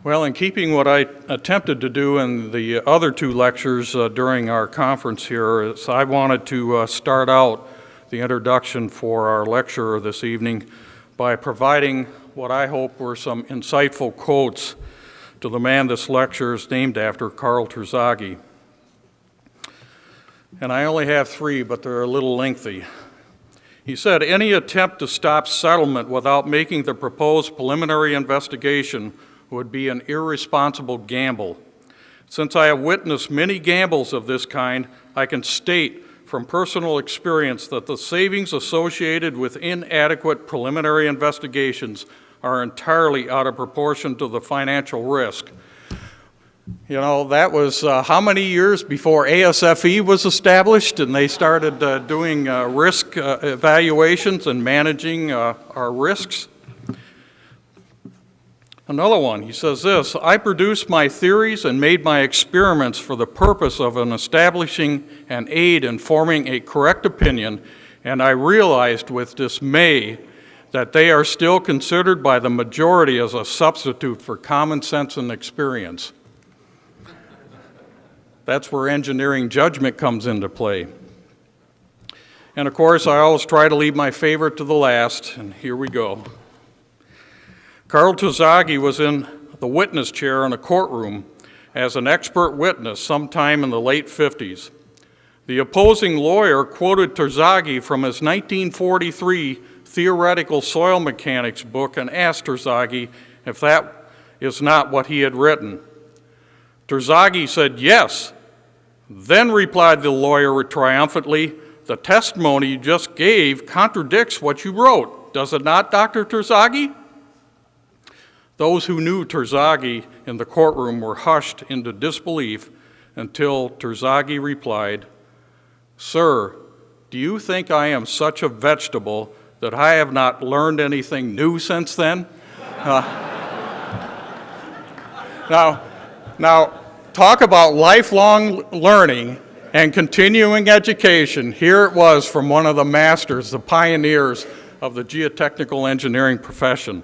Well, in keeping what I attempted to do in the other two lectures during our conference here, is I wanted to start out the introduction for our lecturer this evening by providing what I hope were some insightful quotes to the man this lecture is named after, Karl Terzaghi. And I only have three, but they're a little lengthy. He said, "Any attempt to stop settlement without making the proposed preliminary investigation would be an irresponsible gamble. Since I have witnessed many gambles of this kind, I can state from personal experience that the savings associated with inadequate preliminary investigations are entirely out of proportion to the financial risk." You know, that was how many years before ASFE was established and they started doing risk evaluations and managing our risks? Another one, he says this, "I produced my theories and made my experiments for the purpose of establishing an aid in forming a correct opinion, and I realized with dismay that they are still considered by the majority as a substitute for common sense and experience." That's where engineering judgment comes into play. And of course, I always try to leave my favorite to the last, and here we go. Karl Terzaghi was in the witness chair in a courtroom as an expert witness sometime in the late 50s. The opposing lawyer quoted Terzaghi from his 1943 theoretical soil mechanics book and asked Terzaghi if that is not what he had written. Terzaghi said, "Yes." Then replied the lawyer triumphantly, "The testimony you just gave contradicts what you wrote, does it not, Dr. Terzaghi?" Those who knew Terzaghi in the courtroom were hushed into disbelief until Terzaghi replied, "Sir, do you think I am such a vegetable that I have not learned anything new since then?" Now, talk about lifelong learning and continuing education. Here it was from one of the masters, the pioneers of the geotechnical engineering profession.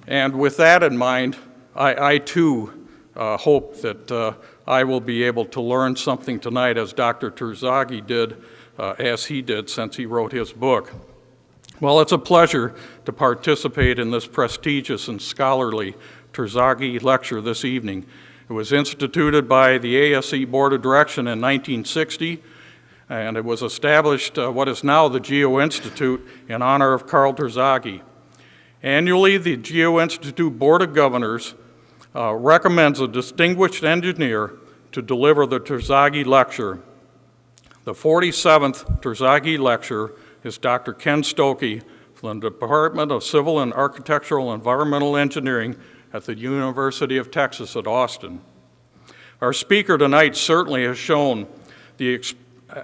And with that in mind, I too hope that I will be able to learn something tonight as Dr. Terzaghi did, as he did since he wrote his book. Well, it's a pleasure to participate in this prestigious and scholarly Terzaghi Lecture this evening. It was instituted by the ASE Board of Direction in 1960, and it was established what is now the Geo-Institute in honor of Karl Terzaghi. Annually, the Geo-Institute Board of Governors recommends a distinguished engineer to deliver the Terzaghi Lecture. The 47th Terzaghi Lecture is Dr. Ken Stokoe from the Department of Civil and Architectural Environmental Engineering at the University of Texas at Austin. Our speaker tonight certainly has shown the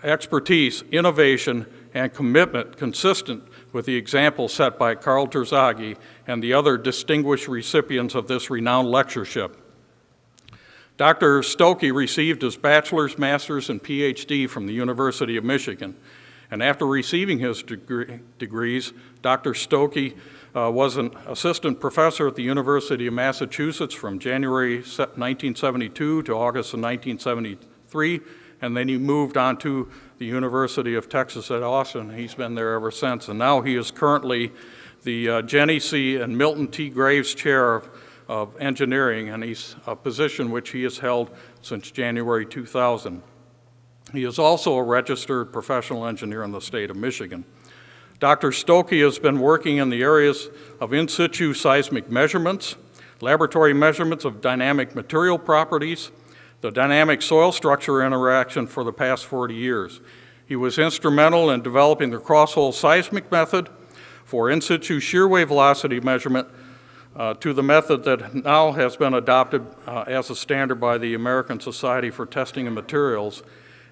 expertise, innovation, and commitment consistent with the example set by Karl Terzaghi and the other distinguished recipients of this renowned lectureship. Dr. Stokoe received his bachelor's, master's, and PhD from the University of Michigan. And after receiving his degrees, Dr. Stokoe was an assistant professor at the University of Massachusetts from January 1972 to August of 1973, and then he moved on to the University of Texas at Austin. He's been there ever since, and now he is currently the Jenny C. and Milton T. Graves Chair of Engineering, and he's a position which he has held since January 2000. He is also a registered professional engineer in the state of Michigan. Dr. Stokoe has been working in the areas of in situ seismic measurements, laboratory measurements of dynamic material properties, the dynamic soil structure interaction for the past 40 years. He was instrumental in developing the crosshole seismic method for in situ shear wave velocity measurement to the method that now has been adopted as a standard by the American Society for Testing of Materials,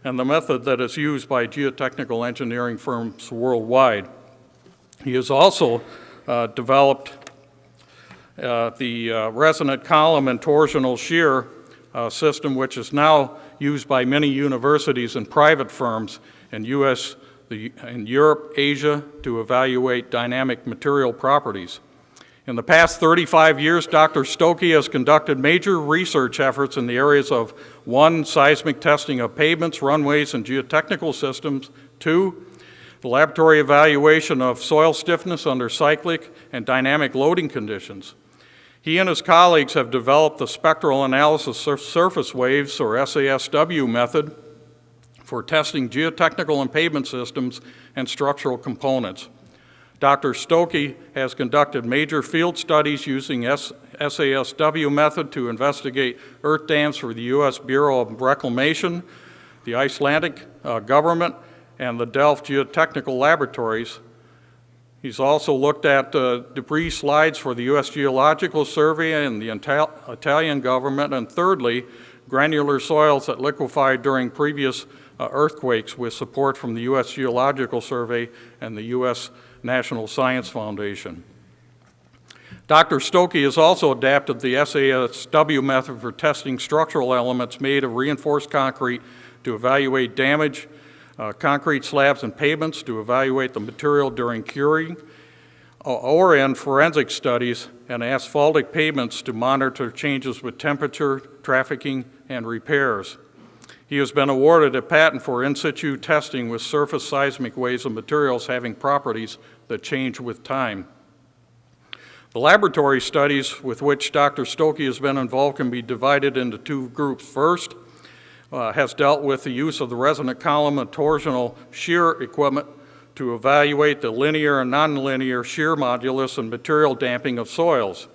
and the method that is used by geotechnical engineering firms worldwide. He has also developed the resonant column and torsional shear system, which is now used by many universities and private firms in in Europe, Asia, to evaluate dynamic material properties. In the past 35 years, Dr. Stokoe has conducted major research efforts in the areas of 1, seismic testing of pavements, runways, and geotechnical systems, 2, the laboratory evaluation of soil stiffness under cyclic and dynamic loading conditions. He and his colleagues have developed the spectral analysis of surface waves, or SASW method, for testing geotechnical and pavement systems and structural components. Dr. Stokoe has conducted major field studies using SASW method to investigate earth dams for the U.S. Bureau of Reclamation, the Icelandic government, and the Delft Geotechnical Laboratories. He's also looked at debris slides for the U.S. Geological Survey and the Italian government, and thirdly, granular soils that liquefied during previous earthquakes with support from the U.S. Geological Survey and the U.S. National Science Foundation. Dr. Stokoe has also adapted the SASW method for testing structural elements made of reinforced concrete to evaluate damage, concrete slabs and pavements to evaluate the material during curing, or in forensic studies, and asphaltic pavements to monitor changes with temperature, trafficking, and repairs. He has been awarded a patent for in situ testing with surface seismic waves of materials having properties that change with time. The laboratory studies with which Dr. Stokoe has been involved can be divided into 2 groups. First, has dealt with the use of the resonant column and torsional shear equipment to evaluate the linear and nonlinear shear modulus and material damping of soils.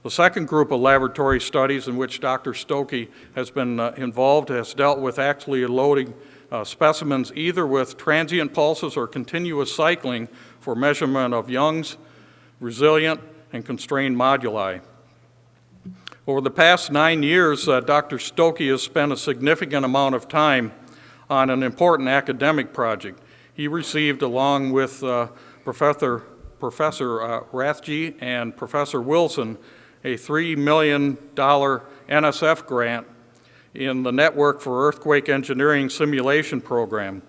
The second group of laboratory studies in which Dr. Stokoe has been involved has dealt with actually loading specimens either with transient pulses or continuous cycling for measurement of Young's, resilient, and constrained moduli. Over the past 9 years, Dr. Stokoe has spent a significant amount of time on an important academic project. He received, along with Professor Rathje and Professor Wilson, a $3 million NSF grant in the Network for Earthquake Engineering Simulation Program.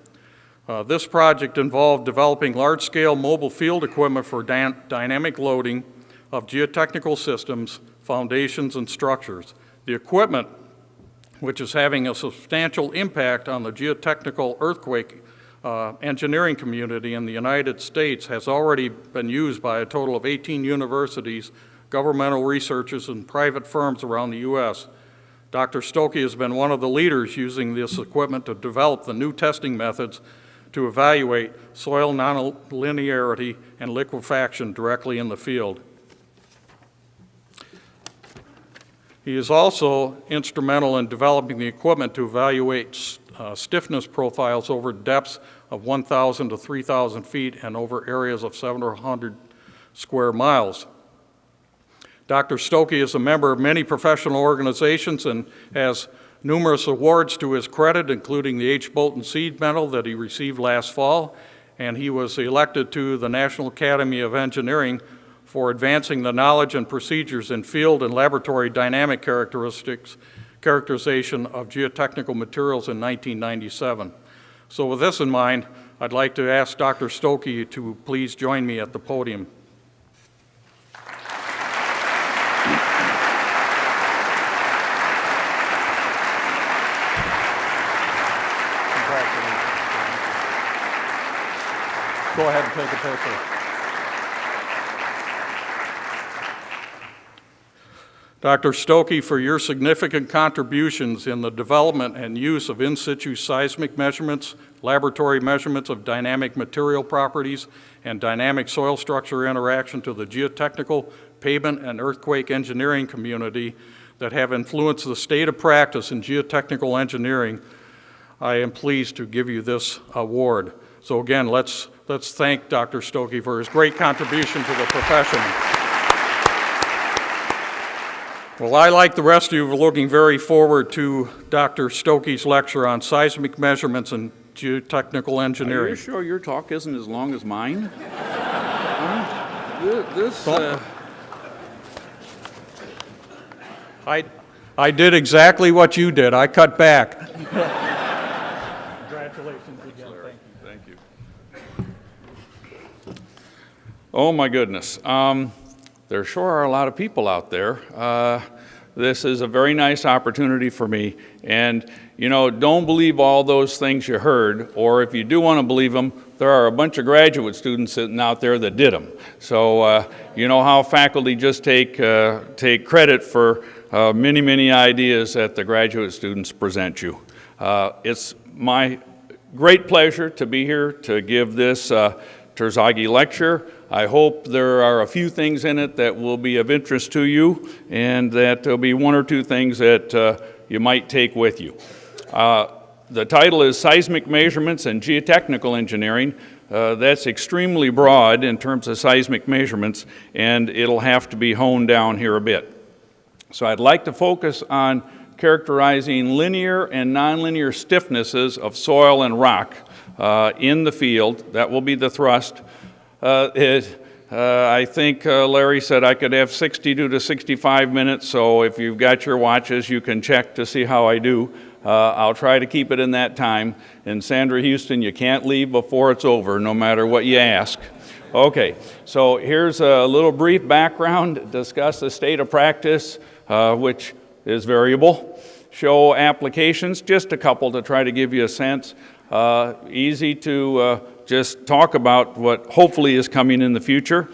This project involved developing large-scale mobile field equipment for dynamic loading of geotechnical systems, foundations, and structures. The equipment, which is having a substantial impact on the geotechnical earthquake engineering community in the United States, has already been used by a total of 18 universities, governmental researchers, and private firms around the U.S. Dr. Stokoe has been one of the leaders using this equipment to develop the new testing methods to evaluate soil nonlinearity and liquefaction directly in the field. He is also instrumental in developing the equipment to evaluate stiffness profiles over depths of 1,000 to 3,000 feet and over areas of 700 square miles. Dr. Stokoe is a member of many professional organizations and has numerous awards to his credit, including the H. Bolton Seed Medal that he received last fall, and he was elected to the National Academy of Engineering for advancing the knowledge and procedures in field and laboratory dynamic characterization of geotechnical materials in 1997. So with this in mind, I'd like to ask Dr. Stokoe to please join me at the podium. Go ahead and take a picture. Dr. Stokoe, for your significant contributions in the development and use of in situ seismic measurements, laboratory measurements of dynamic material properties, and dynamic soil structure interaction to the geotechnical, pavement, and earthquake engineering community that have influenced the state of practice in geotechnical engineering, I am pleased to give you this award. So again, let's thank Dr. Stokoe for his great contribution to the profession. Well, I, like the rest of you, are looking very forward to Dr. Stokoe's lecture on seismic measurements and geotechnical engineering. Are you sure your talk isn't as long as mine? I did exactly what you did. I cut back. Congratulations again. Thank you. Oh my goodness. there sure are a lot of people out there. This is a very nice opportunity for me. And, you know, don't believe all those things you heard, or if you do want to believe them, there are a bunch of graduate students sitting out there that did them. So, you know how faculty just take credit for many, many ideas that the graduate students present you. It's my great pleasure to be here to give this Terzaghi Lecture. I hope there are a few things in it that will be of interest to you, and that there'll be one or two things that you might take with you. The title is Seismic Measurements and Geotechnical Engineering. That's extremely broad in terms of seismic measurements, and it'll have to be honed down here a bit. So I'd like to focus on characterizing linear and nonlinear stiffnesses of soil and rock in the field. That will be the thrust. I think Larry said I could have 62 to 65 minutes, so if you've got your watches, you can check to see how I do. I'll try to keep it in that time. And Sandra Houston, you can't leave before it's over, no matter what you ask. Okay, so here's a little brief background, discuss the state of practice, which is variable. Show applications, just a couple to try to give you a sense. Easy to just talk about what hopefully is coming in the future.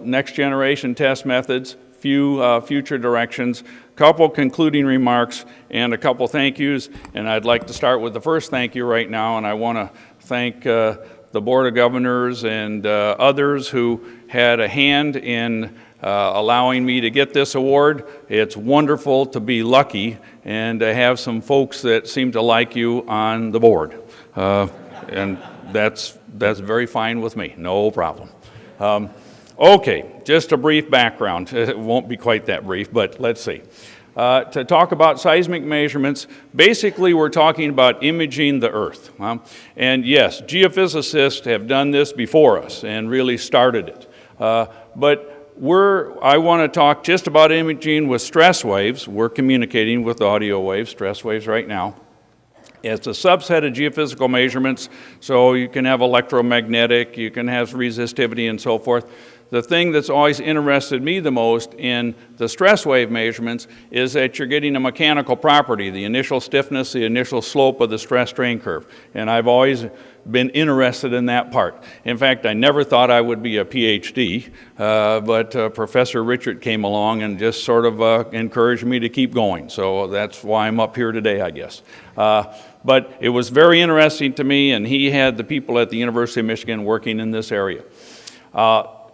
Next generation test methods, few future directions, couple concluding remarks, and a couple thank yous. And I'd like to start with the first thank you right now, and I want to thank the Board of Governors and others who had a hand in allowing me to get this award. It's wonderful to be lucky and to have some folks that seem to like you on the board. And that's very fine with me, no problem. Okay, just a brief background. It won't be quite that brief, but let's see. To talk about seismic measurements, basically we're talking about imaging the Earth. And yes, geophysicists have done this before us and really started it. But I want to talk just about imaging with stress waves. We're communicating with audio waves, stress waves right now. It's a subset of geophysical measurements, so you can have electromagnetic, you can have resistivity and so forth. The thing that's always interested me the most in the stress wave measurements is that you're getting a mechanical property, the initial stiffness, the initial slope of the stress strain curve. And I've always been interested in that part. In fact, I never thought I would be a PhD, but Professor Richard came along and just sort of encouraged me to keep going. So that's why I'm up here today, I guess. But it was very interesting to me, and he had the people at the University of Michigan working in this area.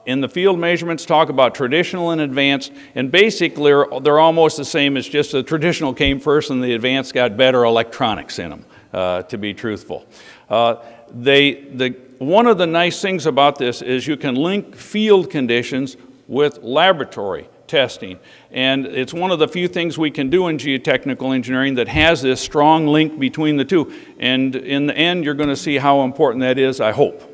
In the field measurements, talk about traditional and advanced, and basically they're almost the same. It's just the traditional came first and the advanced got better electronics in them, to be truthful. One of the nice things about this is you can link field conditions with laboratory testing. And it's one of the few things we can do in geotechnical engineering that has this strong link between the two. And in the end, you're going to see how important that is, I hope.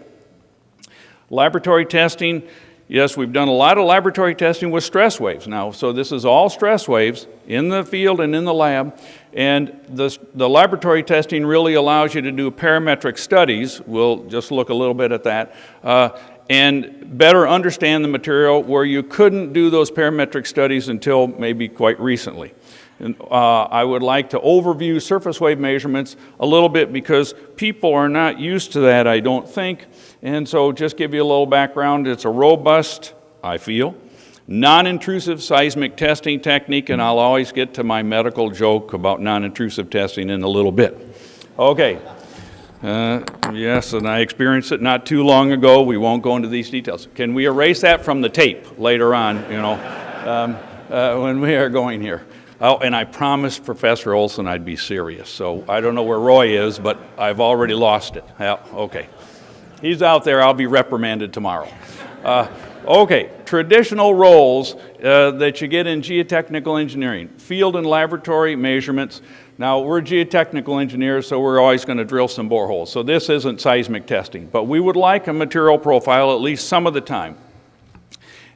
Laboratory testing, yes, we've done a lot of laboratory testing with stress waves now. So this is all stress waves in the field and in the lab. And the laboratory testing really allows you to do parametric studies. We'll just look a little bit at that. And better understand the material where you couldn't do those parametric studies until maybe quite recently. And, I would like to overview surface wave measurements a little bit because people are not used to that, I don't think. And so just give you a little background. It's a robust, I feel, non-intrusive seismic testing technique, and I'll always get to my medical joke about non-intrusive testing in a little bit. Okay. Yes, and I experienced it not too long ago. We won't go into these details. Can we erase that from the tape later on, you know, when we are going here? Oh, and I promised Professor Olson I'd be serious. So I don't know where Roy is, but I've already lost it. Yeah, okay. He's out there. I'll be reprimanded tomorrow. Okay, traditional roles that you get in geotechnical engineering. Field and laboratory measurements. Now, we're geotechnical engineers, so we're always going to drill some boreholes. So this isn't seismic testing, but we would like a material profile at least some of the time.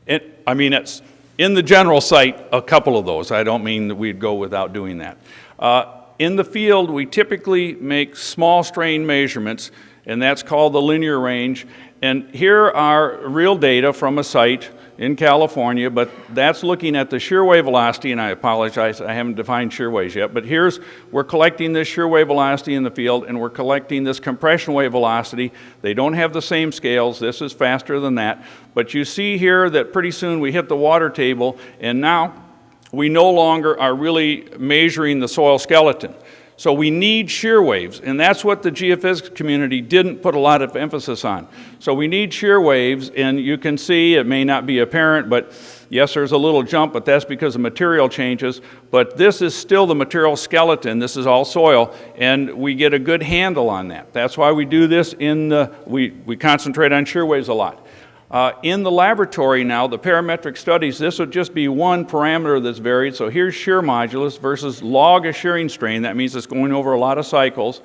It's in the general site, a couple of those. I don't mean that we'd go without doing that. In the field, we typically make small strain measurements, and that's called the linear range. And here are real data from a site. in California, but that's looking at the shear wave velocity, and I apologize, I haven't defined shear waves yet, but we're collecting this shear wave velocity in the field, and we're collecting this compression wave velocity. They don't have the same scales. This is faster than that, but you see here that pretty soon we hit the water table, and now we no longer are really measuring the soil skeleton. So we need shear waves, and that's what the geophysics community didn't put a lot of emphasis on. So we need shear waves, and you can see, it may not be apparent, but yes, there's a little jump, but that's because of material changes. But this is still the material skeleton. This is all soil, and we get a good handle on that. That's why we do this we concentrate on shear waves a lot. In the laboratory now, the parametric studies, this would just be one parameter that's varied. So here's shear modulus versus log of shearing strain. That means it's going over a lot of cycles.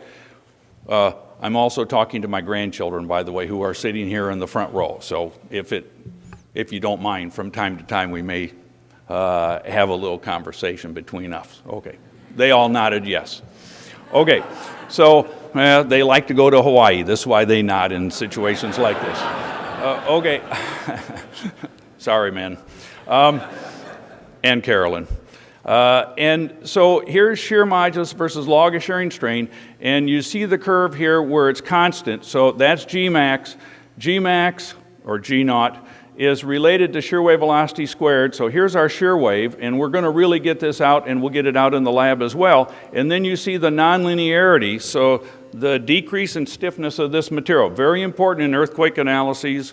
I'm also talking to my grandchildren, by the way, who are sitting here in the front row. So if you don't mind, from time to time we may have a little conversation between us. Okay. They all nodded yes. Okay. So they like to go to Hawaii. This is why they nod in situations like this. Okay. Sorry, man. And Carolyn. And so here's shear modulus versus log of shearing strain, and you see the curve here where it's constant. So that's Gmax. Gmax, or G naught, is related to shear wave velocity squared. So here's our shear wave, and we're going to really get this out, and we'll get it out in the lab as well. And then you see the nonlinearity, so the decrease in stiffness of this material. Very important in earthquake analyses,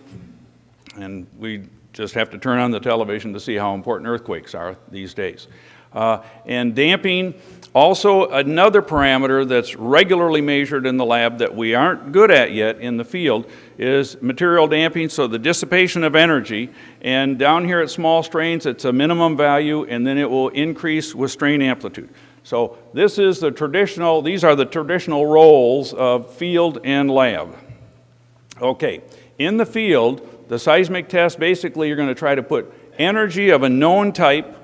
and we just have to turn on the television to see how important earthquakes are these days. And damping, also another parameter that's regularly measured in the lab that we aren't good at yet in the field is material damping, so the dissipation of energy. And down here at small strains, it's a minimum value, and then it will increase with strain amplitude. So these are the traditional roles of field and lab. Okay, in the field, the seismic test, basically you're going to try to put energy of a known type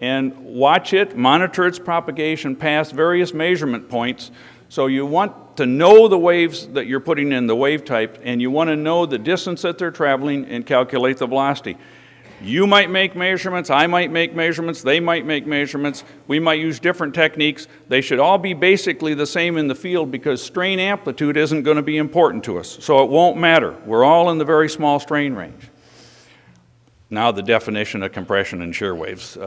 and watch it, monitor its propagation past various measurement points. So you want to know the waves that you're putting in, the wave type, and you want to know the distance that they're traveling and calculate the velocity. You might make measurements, I might make measurements, they might make measurements, we might use different techniques. They should all be basically the same in the field because strain amplitude isn't going to be important to us, so it won't matter. We're all in the very small strain range. Now the definition of compression and shear waves.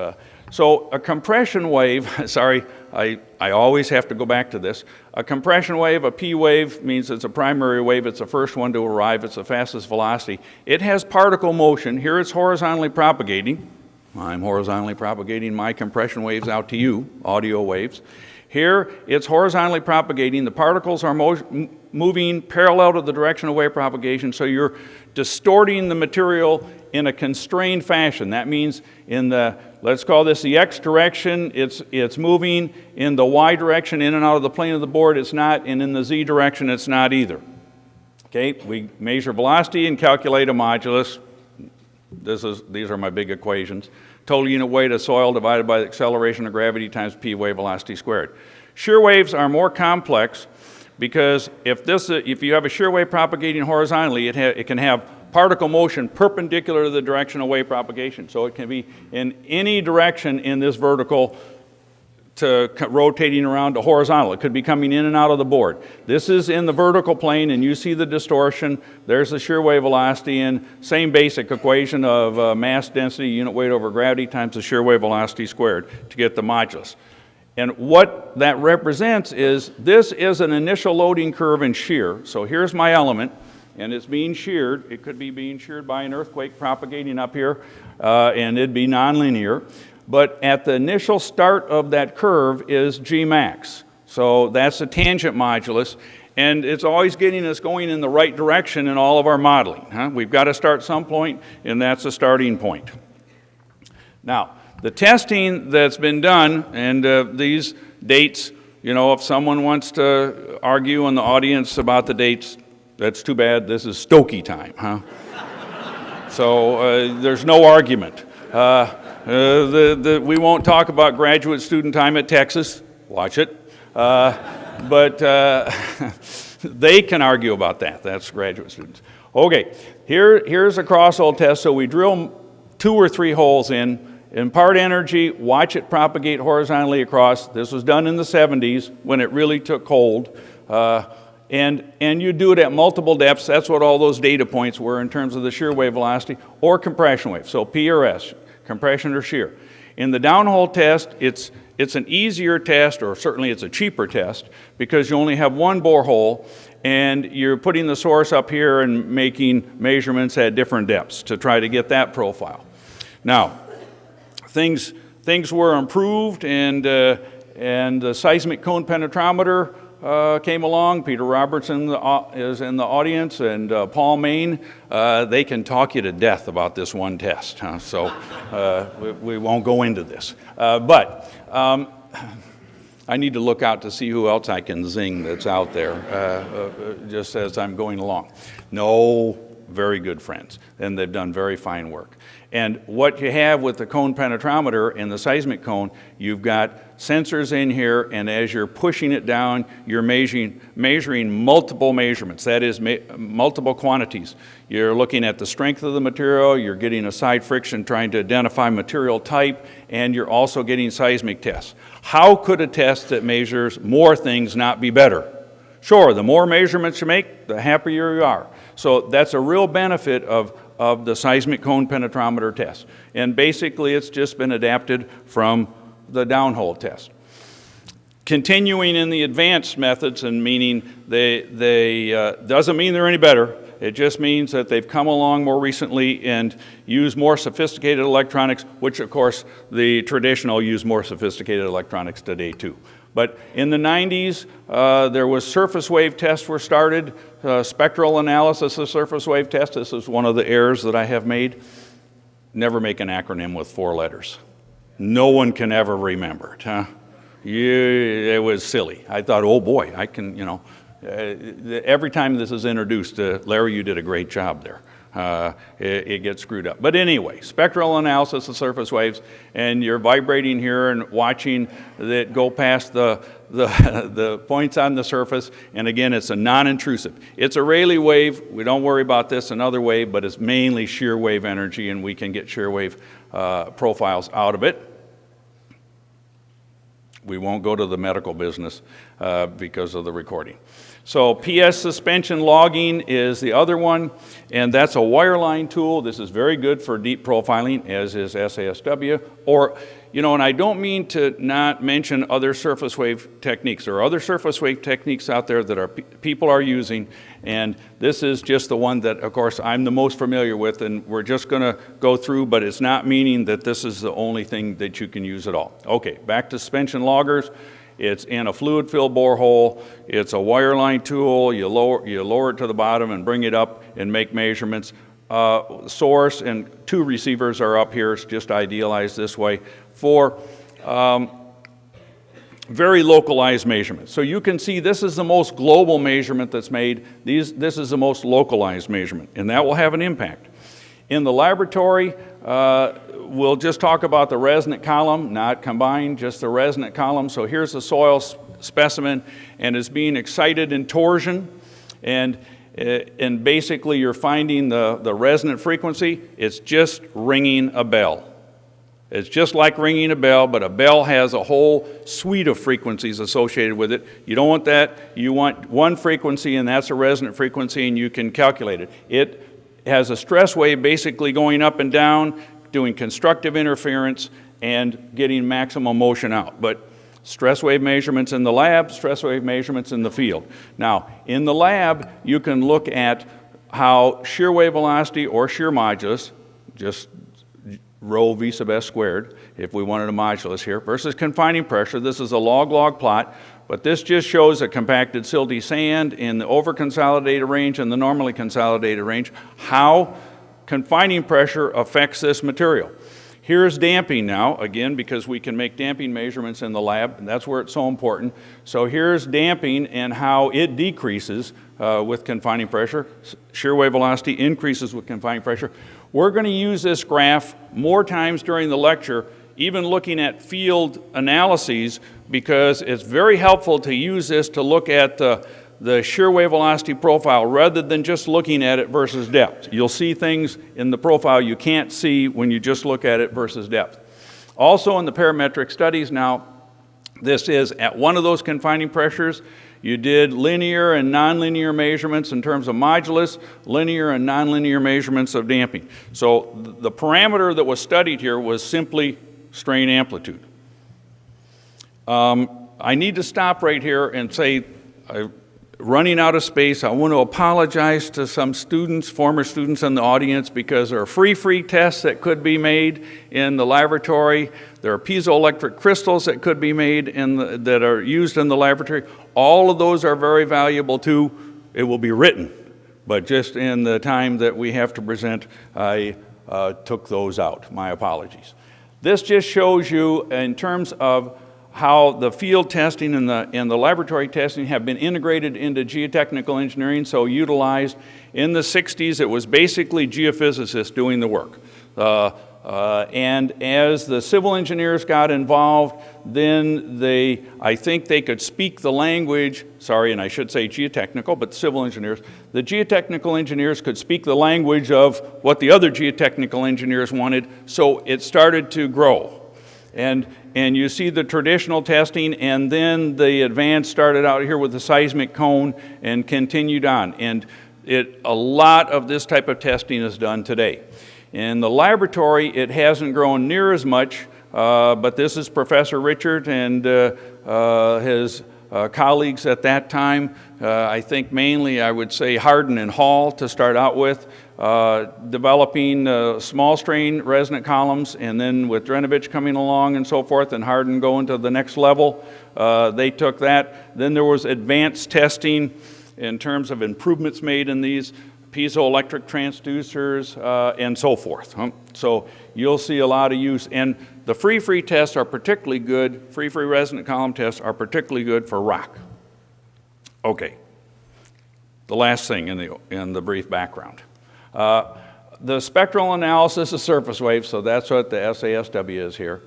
So a compression wave, sorry, I always have to go back to this. A compression wave, a P wave, means it's a primary wave. It's the first one to arrive. It's the fastest velocity. It has particle motion. Here it's horizontally propagating. I'm horizontally propagating my compression waves out to you, audio waves. Here it's horizontally propagating. The particles are moving parallel to the direction of wave propagation, so you're distorting the material in a constrained fashion. That means in the, let's call this the X direction, it's moving. In the Y direction, in and out of the plane of the board, it's not, and in the Z direction, it's not either. Okay, we measure velocity and calculate a modulus. These are my big equations. Total unit weight of soil divided by the acceleration of gravity times P wave velocity squared. Shear waves are more complex because if you have a shear wave propagating horizontally, it can have particle motion perpendicular to the direction of wave propagation. So it can be in any direction in this vertical to rotating around to horizontal. It could be coming in and out of the board. This is in the vertical plane, and you see the distortion. There's the shear wave velocity, and same basic equation of mass density, unit weight over gravity, times the shear wave velocity squared to get the modulus. And what that represents is this is an initial loading curve in shear. So here's my element, and it's being sheared. It could be being sheared by an earthquake propagating up here, and it'd be nonlinear. But at the initial start of that curve is Gmax. So that's the tangent modulus, and it's always getting us going in the right direction in all of our modeling. We've got to start some point, and that's the starting point. Now, the testing that's been done, and these dates, you know, if someone wants to argue in the audience about the dates, that's too bad. This is Stokoe time, huh? So there's no argument. We won't talk about graduate student time at Texas. Watch it. But they can argue about that. That's graduate students. Okay, here's a cross-hole test. So we drill 2 or 3 holes in, impart energy, watch it propagate horizontally across. This was done in the 70s when it really took hold. And you do it at multiple depths. That's what all those data points were in terms of the shear wave velocity or compression wave. So P or S, compression or shear. In the downhole test, it's an easier test, or certainly it's a cheaper test, because you only have one borehole, and you're putting the source up here and making measurements at different depths to try to get that profile. Now, things were improved, and the seismic cone penetrometer came along. Peter Robertson is in the audience, and Paul Main. They can talk you to death about this one test, so we won't go into this. But I need to look out to see who else I can zing that's out there, just as I'm going along. No, very good friends, and they've done very fine work. And what you have with the cone penetrometer and the seismic cone, you've got sensors in here, and as you're pushing it down, you're measuring multiple measurements, that is multiple quantities. You're looking at the strength of the material, you're getting a side friction trying to identify material type, and you're also getting seismic tests. How could a test that measures more things not be better? Sure, the more measurements you make, the happier you are. So that's a real benefit of the seismic cone penetrometer test. And basically it's just been adapted from the downhole test. Continuing in the advanced methods, and meaning they doesn't mean they're any better, it just means that they've come along more recently and use more sophisticated electronics, which of course the traditional use more sophisticated electronics today too. But in the 90s, there was surface wave tests were started, spectral analysis of surface wave tests. This is one of the errors that I have made. Never make an acronym with 4 letters. No one can ever remember it, huh? It was silly. I thought, oh boy, I can, you know. Every time this is introduced, Larry, you did a great job there. It gets screwed up. But anyway, spectral analysis of surface waves, and you're vibrating here and watching it go past the points on the surface, and again, it's a non-intrusive. It's a Rayleigh wave. We don't worry about this, another wave, but it's mainly shear wave energy, and we can get shear wave profiles out of it. We won't go to the medical business because of the recording. So PS suspension logging is the other one, and that's a wireline tool. This is very good for deep profiling, as is SASW. Or, you know, and I don't mean to not mention other surface wave techniques. There are other surface wave techniques out there that people are using, and this is just the one that, of course, I'm the most familiar with, and we're just going to go through, but it's not meaning that this is the only thing that you can use at all. Okay, back to suspension loggers. It's in a fluid-filled borehole. It's a wireline tool. You lower it to the bottom and bring it up and make measurements. Source and 2 receivers are up here. It's just idealized this way for very localized measurements. So you can see this is the most global measurement that's made. This is the most localized measurement, and that will have an impact. In the laboratory, we'll just talk about the resonant column, not combined, just the resonant column. So here's the soil specimen, and it's being excited in torsion, and basically you're finding the resonant frequency. It's just ringing a bell. It's just like ringing a bell, but a bell has a whole suite of frequencies associated with it. You don't want that. You want one frequency, and that's a resonant frequency, and you can calculate it. It has a stress wave basically going up and down, doing constructive interference, and getting maximum motion out. But stress wave measurements in the lab, stress wave measurements in the field. Now, in the lab, you can look at how shear wave velocity or shear modulus, just rho v sub s squared, if we wanted a modulus here, versus confining pressure. This is a log-log plot, but this just shows a compacted silty sand in the over-consolidated range and the normally consolidated range, how confining pressure affects this material. Here's damping now, again, because we can make damping measurements in the lab, and that's where it's so important. So here's damping and how it decreases with confining pressure. Shear wave velocity increases with confining pressure. We're going to use this graph more times during the lecture, even looking at field analyses, because it's very helpful to use this to look at the shear wave velocity profile rather than just looking at it versus depth. You'll see things in the profile you can't see when you just look at it versus depth. Also in the parametric studies now, this is at one of those confining pressures, you did linear and nonlinear measurements in terms of modulus, linear and nonlinear measurements of damping. So the parameter that was studied here was simply strain amplitude. I need to stop right here and say, running out of space, I want to apologize to some students, former students in the audience, because there are free tests that could be made in the laboratory. There are piezoelectric crystals that could be made that are used in the laboratory. All of those are very valuable too. It will be written, but just in the time that we have to present, I took those out. My apologies. This just shows you in terms of how the field testing and the laboratory testing have been integrated into geotechnical engineering, so utilized. In the 60s, it was basically geophysicists doing the work. And as the civil engineers got involved, then I think they could speak the language, sorry, and I should say geotechnical, but civil engineers, the geotechnical engineers could speak the language of what the other geotechnical engineers wanted, so it started to grow. And you see the traditional testing, and then the advanced started out here with the seismic cone and continued on. And a lot of this type of testing is done today. In the laboratory, it hasn't grown near as much, but this is Professor Richard and his colleagues at that time. I think mainly I would say Hardin and Hall to start out with, developing small strain resonant columns, and then with Drenovich coming along and so forth, and Hardin going to the next level, they took that. Then there was advanced testing in terms of improvements made in these piezoelectric transducers and so forth. So you'll see a lot of use, and the free tests are particularly good, free resonant column tests are particularly good for rock. Okay, the last thing in the brief background. The spectral analysis of surface waves, so that's what the SASW is here,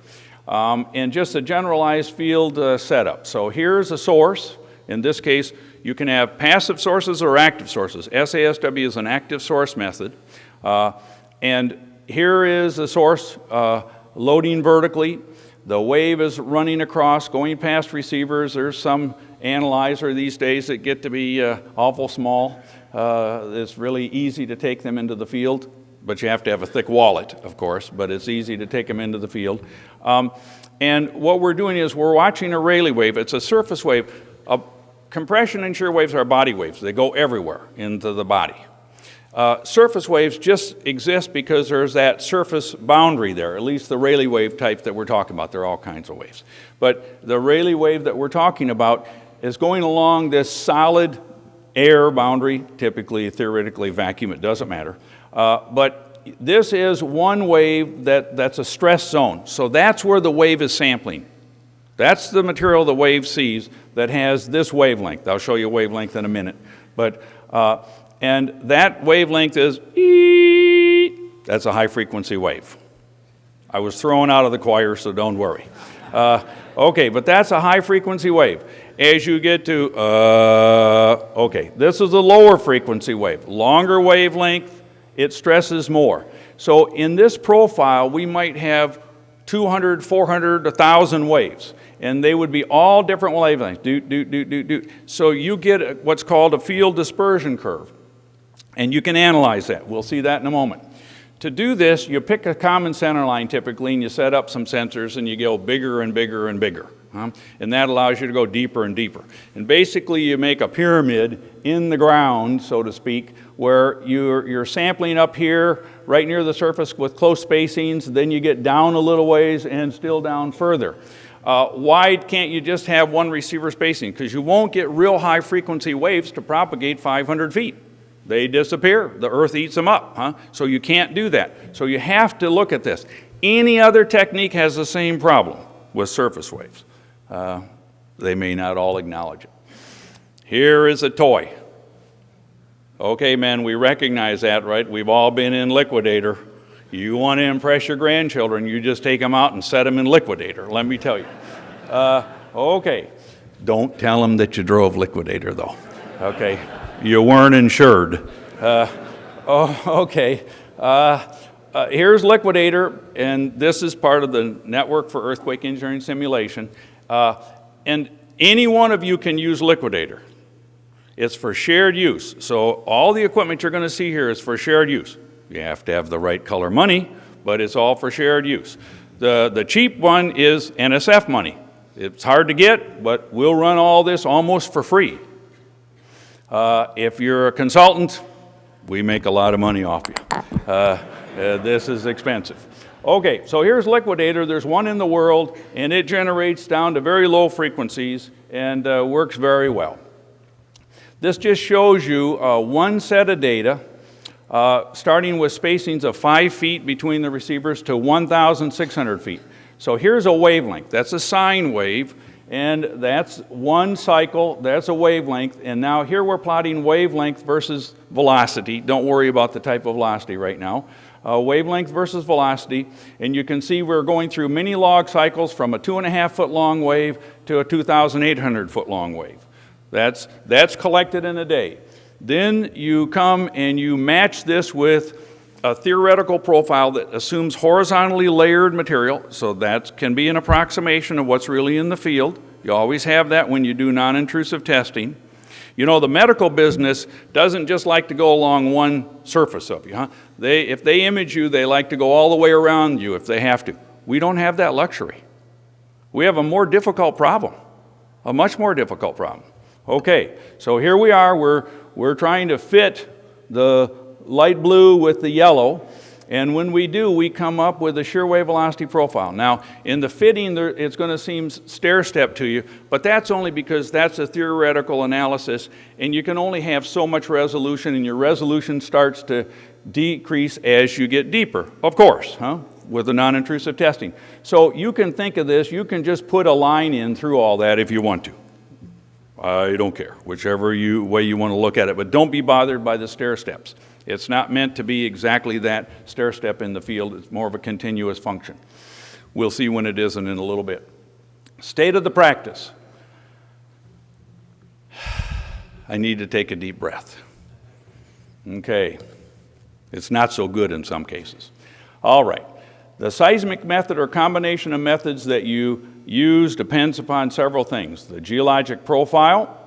and just a generalized field setup. So here's a source. In this case, you can have passive sources or active sources. SASW is an active source method. And here is the source loading vertically. The wave is running across, going past receivers. There's some analyzer these days that get to be awful small. It's really easy to take them into the field, but you have to have a thick wallet, of course, but it's easy to take them into the field. And what we're doing is we're watching a Rayleigh wave. It's a surface wave. Compression and shear waves are body waves. They go everywhere into the body. Surface waves just exist because there's that surface boundary there, at least the Rayleigh wave type that we're talking about. There are all kinds of waves. But the Rayleigh wave that we're talking about is going along this solid air boundary, typically, theoretically, vacuum, it doesn't matter. But this is one wave that's a stress zone. So that's where the wave is sampling. That's the material the wave sees that has this wavelength. I'll show you wavelength in a minute. But, and that wavelength is, that's a high frequency wave. I was thrown out of the choir, so don't worry. Okay, but that's a high frequency wave. As you get to, okay, this is a lower frequency wave. Longer wavelength, it stresses more. So in this profile, we might have 200, 400, 1,000 waves. And they would be all different wavelengths. So you get what's called a field dispersion curve. And you can analyze that. We'll see that in a moment. To do this, you pick a common center line typically, and you set up some sensors, and you go bigger and bigger and bigger. And that allows you to go deeper and deeper. And basically, you make a pyramid in the ground, so to speak, where you're sampling up here, right near the surface with close spacings, then you get down a little ways and still down further. Why can't you just have one receiver spacing? Because you won't get real high frequency waves to propagate 500 feet. They disappear. The earth eats them up. So you can't do that. So you have to look at this. Any other technique has the same problem with surface waves. They may not all acknowledge it. Here is a toy. Okay, men, we recognize that, right? We've all been in Liquidator. You want to impress your grandchildren, you just take them out and set them in Liquidator, let me tell you. Okay, don't tell them that you drove Liquidator, though. Okay, you weren't insured. Okay. Here's Liquidator, and this is part of the Network for Earthquake Engineering Simulation. And any one of you can use Liquidator. It's for shared use. So all the equipment you're going to see here is for shared use. You have to have the right color money, but it's all for shared use. The cheap one is NSF money. It's hard to get, but we'll run all this almost for free. If you're a consultant, we make a lot of money off you. This is expensive. Okay, so here's Liquidator. There's one in the world, and it generates down to very low frequencies and works very well. This just shows you one set of data, starting with spacings of 5 feet between the receivers to 1,600 feet. So here's a wavelength. That's a sine wave, and that's one cycle. That's a wavelength. And now here we're plotting wavelength versus velocity. Don't worry about the type of velocity right now. Wavelength versus velocity. And you can see we're going through many log cycles from a 2.5 foot long wave to a 2,800 foot long wave. That's collected in a day. Then you come and you match this with a theoretical profile that assumes horizontally layered material, so that can be an approximation of what's really in the field. You always have that when you do non-intrusive testing. You know, the medical business doesn't just like to go along one surface of you, huh? If they image you, they like to go all the way around you if they have to. We don't have that luxury. We have a more difficult problem, a much more difficult problem. Okay, so here we are, we're trying to fit the light blue with the yellow, and when we do, we come up with a shear wave velocity profile. Now, in the fitting, it's going to seem stair-step to you, but that's only because that's a theoretical analysis, and you can only have so much resolution, and your resolution starts to decrease as you get deeper, of course, huh? With the non-intrusive testing. So you can think of this, you can just put a line in through all that if you want to. I don't care, whichever way you want to look at it, but don't be bothered by the stair steps. It's not meant to be exactly that stair step in the field. It's more of a continuous function. We'll see when it isn't in a little bit. State of the practice. I need to take a deep breath. Okay, it's not so good in some cases. All right, the seismic method or combination of methods that you use depends upon several things. The geologic profile,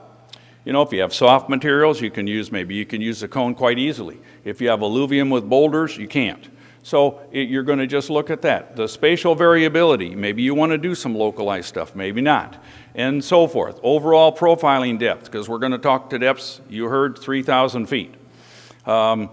you know, if you have soft materials, maybe you can use the cone quite easily. If you have alluvium with boulders, you can't. So you're going to just look at that. The spatial variability, maybe you want to do some localized stuff, maybe not, and so forth. Overall profiling depth, because we're going to talk to depths, you heard 3,000 feet. Area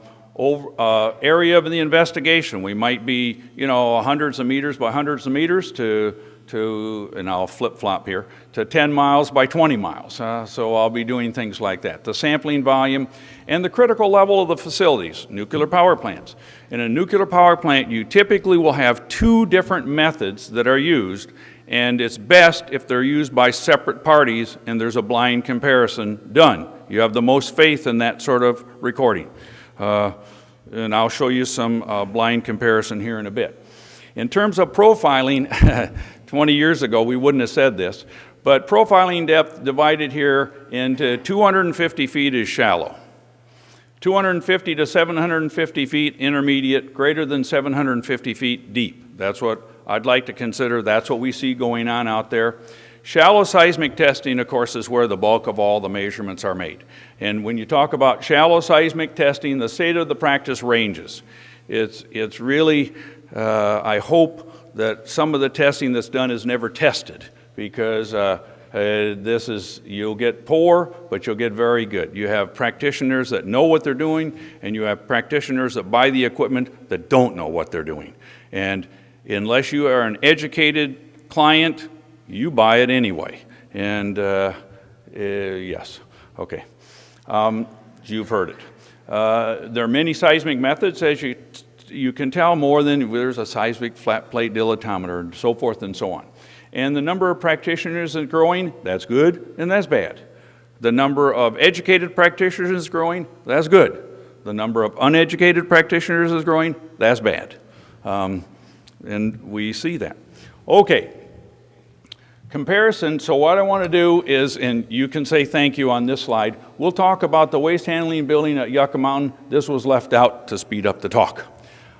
of the investigation, we might be, you know, hundreds of meters by hundreds of meters to and I'll flip-flop here, to 10 miles by 20 miles. So I'll be doing things like that. The sampling volume and the critical level of the facilities, nuclear power plants. In a nuclear power plant, you typically will have 2 different methods that are used, and it's best if they're used by separate parties and there's a blind comparison done. You have the most faith in that sort of recording. And I'll show you some blind comparison here in a bit. In terms of profiling, 20 years ago we wouldn't have said this, but profiling depth divided here into 250 feet is shallow. 250 to 750 feet intermediate, greater than 750 feet deep. That's what I'd like to consider. That's what we see going on out there. Shallow seismic testing, of course, is where the bulk of all the measurements are made. And when you talk about shallow seismic testing, the state of the practice ranges. It's really, I hope that some of the testing that's done is never tested, because you'll get poor, but you'll get very good. You have practitioners that know what they're doing, and you have practitioners that buy the equipment that don't know what they're doing. And unless you are an educated client, you buy it anyway. And yes, okay. You've heard it. There are many seismic methods, as you can tell, more than there's a seismic flat plate dilatometer and so forth and so on. And the number of practitioners is growing, that's good and that's bad. The number of educated practitioners is growing, that's good. The number of uneducated practitioners is growing, that's bad. And we see that. Okay. Comparison, so what I want to do is, and you can say thank you on this slide, we'll talk about the waste handling building at Yucca Mountain. This was left out to speed up the talk.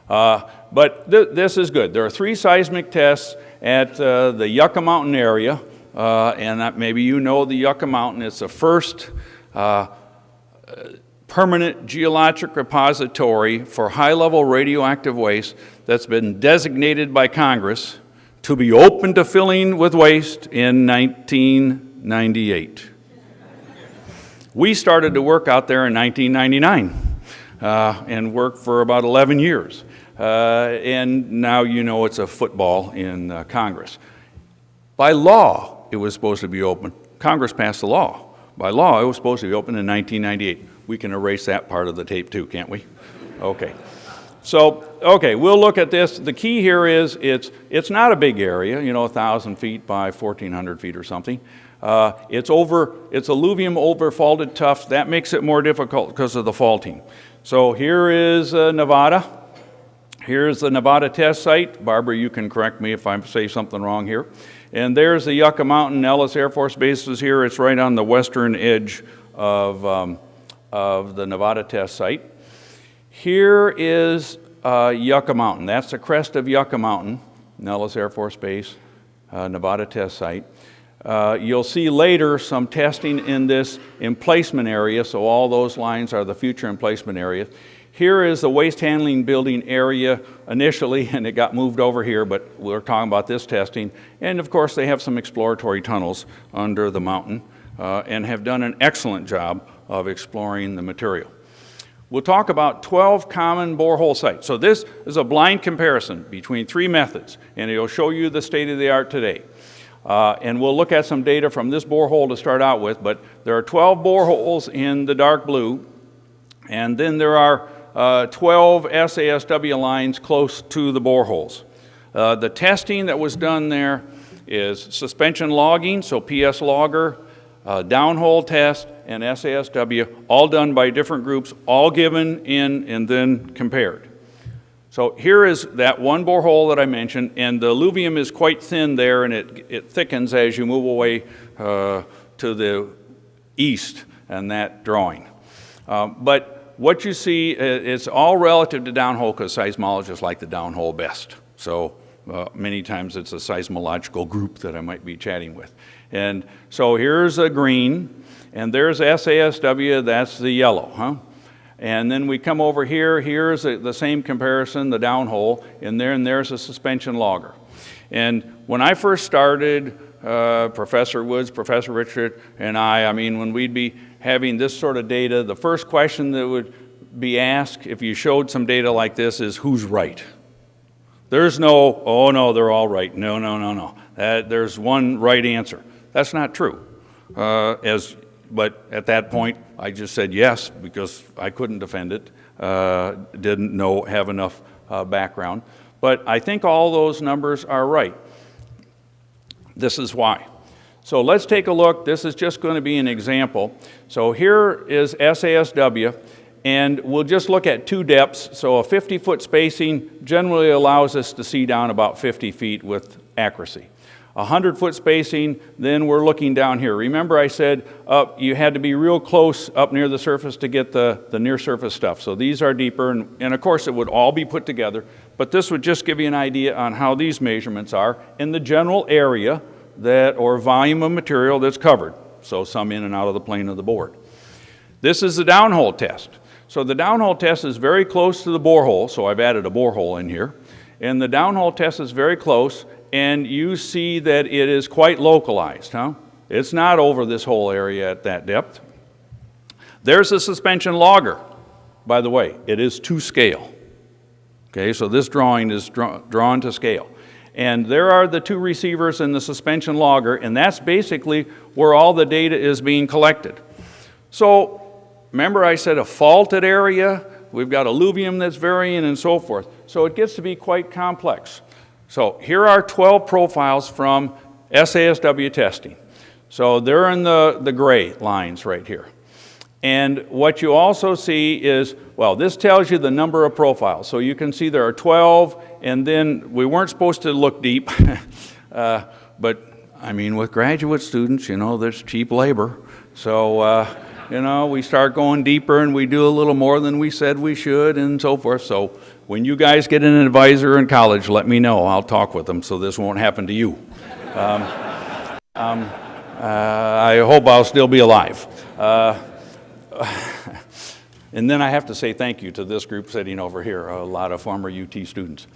But this is good. There are 3 seismic tests at the Yucca Mountain area, and maybe you know the Yucca Mountain. It's the first permanent geologic repository for high-level radioactive waste that's been designated by Congress to be open to filling with waste in 1998. We started to work out there in 1999 and worked for about 11 years. And now you know it's a football in Congress. By law, it was supposed to be open. Congress passed the law. By law, it was supposed to be open in 1998. We can erase that part of the tape too, can't we? Okay. So, okay, we'll look at this. The key here is it's not a big area, 1,000 feet by 1,400 feet or something. It's alluvium over faulted tuffs. That makes it more difficult because of the faulting. So here is Nevada. Here's the Nevada test site. Barbara, you can correct me if I say something wrong here. And there's the Yucca Mountain. Ellis Air Force Base is here. It's right on the western edge of the Nevada test site. Here is Yucca Mountain. That's the crest of Yucca Mountain, Nellis Air Force Base, Nevada test site. You'll see later some testing in this emplacement area, so all those lines are the future emplacement area. Here is the waste handling building area initially, and it got moved over here, but we're talking about this testing. And of course, they have some exploratory tunnels under the mountain and have done an excellent job of exploring the material. We'll talk about 12 common borehole sites. So this is a blind comparison between 3 methods, and it'll show you the state of the art today. And we'll look at some data from this borehole to start out with, but there are 12 boreholes in the dark blue, and then there are 12 SASW lines close to the boreholes. The testing that was done there is suspension logging, so PS logger, downhole test, and SASW, all done by different groups, all given in and then compared. So here is that one borehole that I mentioned, and the alluvium is quite thin there, and it thickens as you move away to the east in that drawing. But what you see, it's all relative to downhole because seismologists like the downhole best. So many times it's a seismological group that I might be chatting with. And so here's a green, and there's SASW, that's the yellow, huh? And then we come over here, here's the same comparison, the downhole, and there's a suspension logger. And when I first started, Professor Woods, Professor Richard, and I mean, when we'd be having this sort of data, the first question that would be asked if you showed some data like this is, who's right? There's no, oh no, they're all right. No, no, no, no. There's one right answer. That's not true. But at that point, I just said yes because I couldn't defend it, didn't have enough background. But I think all those numbers are right. This is why. So let's take a look. This is just going to be an example. So here is SASW, and we'll just look at 2 depths. So a 50-foot spacing generally allows us to see down about 50 feet with accuracy. 100-foot spacing, then we're looking down here. Remember I said you had to be real close up near the surface to get the near-surface stuff. So these are deeper, and of course it would all be put together, but this would just give you an idea on how these measurements are in the general area or volume of material that's covered. So some in and out of the plane of the board. This is the downhole test. So the downhole test is very close to the borehole, so I've added a borehole in here. And the downhole test is very close, and you see that it is quite localized, huh? It's not over this whole area at that depth. There's a suspension logger. By the way, it is to scale. Okay, so this drawing is drawn to scale. And there are the 2 receivers in the suspension logger, and that's basically where all the data is being collected. So remember I said a faulted area, we've got alluvium that's varying and so forth. So it gets to be quite complex. So here are 12 profiles from SASW testing. So they're in the gray lines right here. And what you also see is, well, this tells you the number of profiles. So you can see there are 12, and then we weren't supposed to look deep, but I mean, with graduate students, you know, there's cheap labor. So, you know, we start going deeper and we do a little more than we said we should and so forth. So when you guys get an advisor in college, let me know. I'll talk with them so this won't happen to you. I hope I'll still be alive. And then I have to say thank you to this group sitting over here, a lot of former UT students.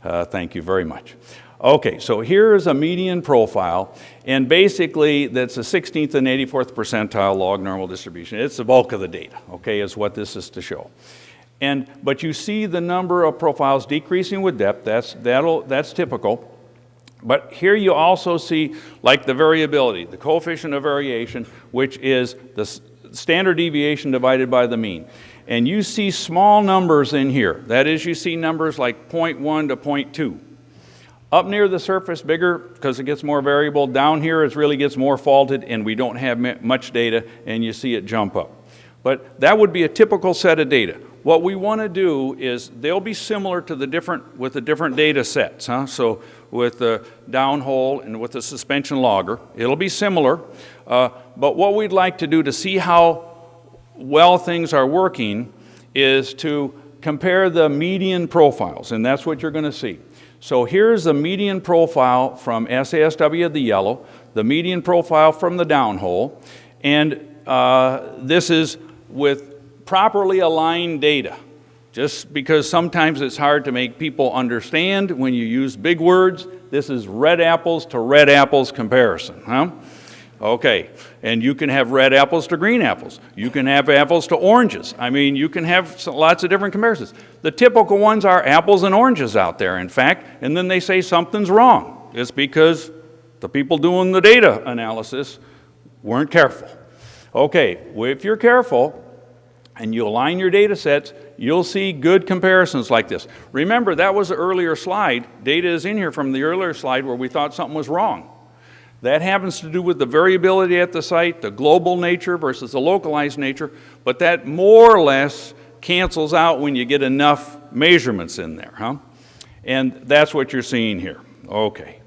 Thank you very much. Okay, so here is a median profile, and basically that's the 16th and 84th percentile log normal distribution. It's the bulk of the data, okay, is what this is to show. But you see the number of profiles decreasing with depth, that's typical. But here you also see like the variability, the coefficient of variation, which is the standard deviation divided by the mean. And you see small numbers in here. That is, you see numbers like 0.1 to 0.2. Up near the surface, bigger because it gets more variable. Down here, it really gets more faulted, and we don't have much data, and you see it jump up. But that would be a typical set of data. What we want to do is they'll be similar to the different data sets. So with the downhole and with the suspension logger, it'll be similar. But what we'd like to do to see how well things are working is to compare the median profiles, and that's what you're going to see. So here's the median profile from SASW, the yellow, the median profile from the downhole, and this is with properly aligned data, just because sometimes it's hard to make people understand when you use big words. This is red apples to red apples comparison, huh? Okay, and you can have red apples to green apples. You can have apples to oranges. I mean, you can have lots of different comparisons. The typical ones are apples and oranges out there, in fact, and then they say something's wrong. It's because the people doing the data analysis weren't careful. Okay, well, if you're careful and you align your data sets, you'll see good comparisons like this. Remember, that was an earlier slide. Data is in here from the earlier slide where we thought something was wrong. That happens to do with the variability at the site, the global nature versus the localized nature, but that more or less cancels out when you get enough measurements in there, huh? And that's what you're seeing here. Okay.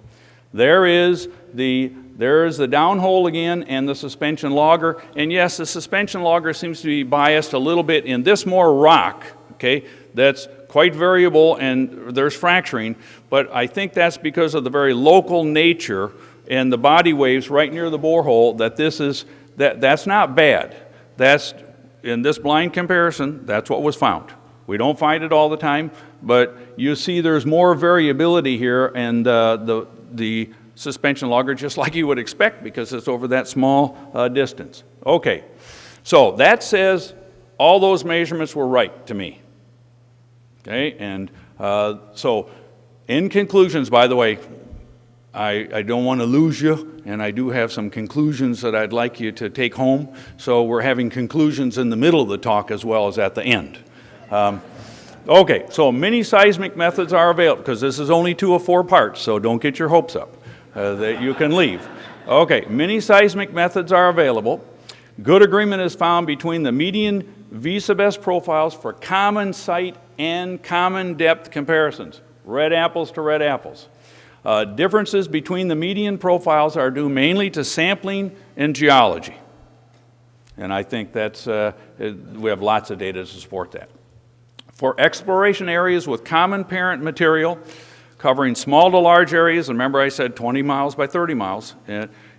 There's the downhole again and the suspension logger. And yes, the suspension logger seems to be biased a little bit in this more rock, okay? That's quite variable and there's fracturing, but I think that's because of the very local nature and the body waves right near the borehole that's not bad. That's, in this blind comparison, that's what was found. We don't find it all the time, but you see there's more variability here, and the suspension logger, just like you would expect because it's over that small distance. Okay, so that says all those measurements were right to me. Okay, and so in conclusions, by the way, I don't want to lose you, and I do have some conclusions that I'd like you to take home. So we're having conclusions in the middle of the talk as well as at the end. Okay, so many seismic methods are available, because this is only 2 of 4 parts, so don't get your hopes up that you can leave. Okay, many seismic methods are available. Good agreement is found between the median V sub S profiles for common site and common depth comparisons, red apples to red apples. Differences between the median profiles are due mainly to sampling and geology. And I think that's, we have lots of data to support that. For exploration areas with common parent material, covering small to large areas, remember I said 20 miles by 30 miles,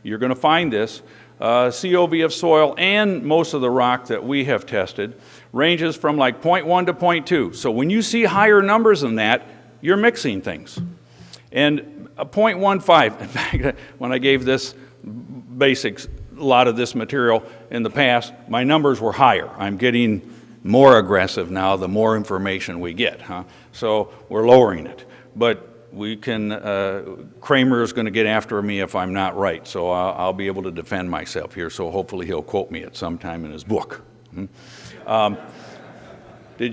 you're going to find this. COV of soil and most of the rock that we have tested ranges from like 0.1 to 0.2. So when you see higher numbers than that, you're mixing things. And a 0.15, in fact, when I gave this basics, a lot of this material in the past, my numbers were higher. I'm getting more aggressive now the more information we get, huh? So we're lowering it. But we can, Kramer is going to get after me if I'm not right, so I'll be able to defend myself here, so hopefully he'll quote me at some time in his book. Did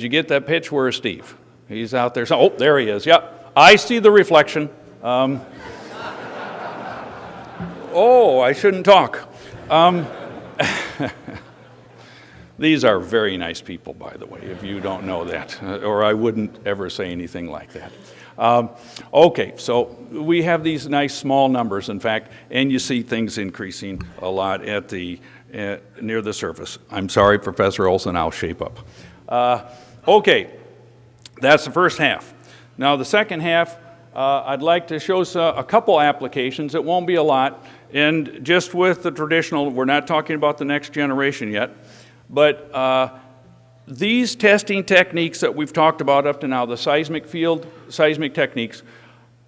you get that pitch? Where's Steve? He's out there. Oh, there he is. Yep. I see the reflection. Oh, I shouldn't talk. These are very nice people, by the way, if you don't know that, or I wouldn't ever say anything like that. Okay, so we have these nice small numbers, in fact, and you see things increasing a lot at the near the surface. I'm sorry, Professor Olson, I'll shape up. Okay, that's the first half. Now the second half, I'd like to show a couple applications. It won't be a lot, and just with the traditional, we're not talking about the next generation yet, but these testing techniques that we've talked about up to now, the seismic techniques,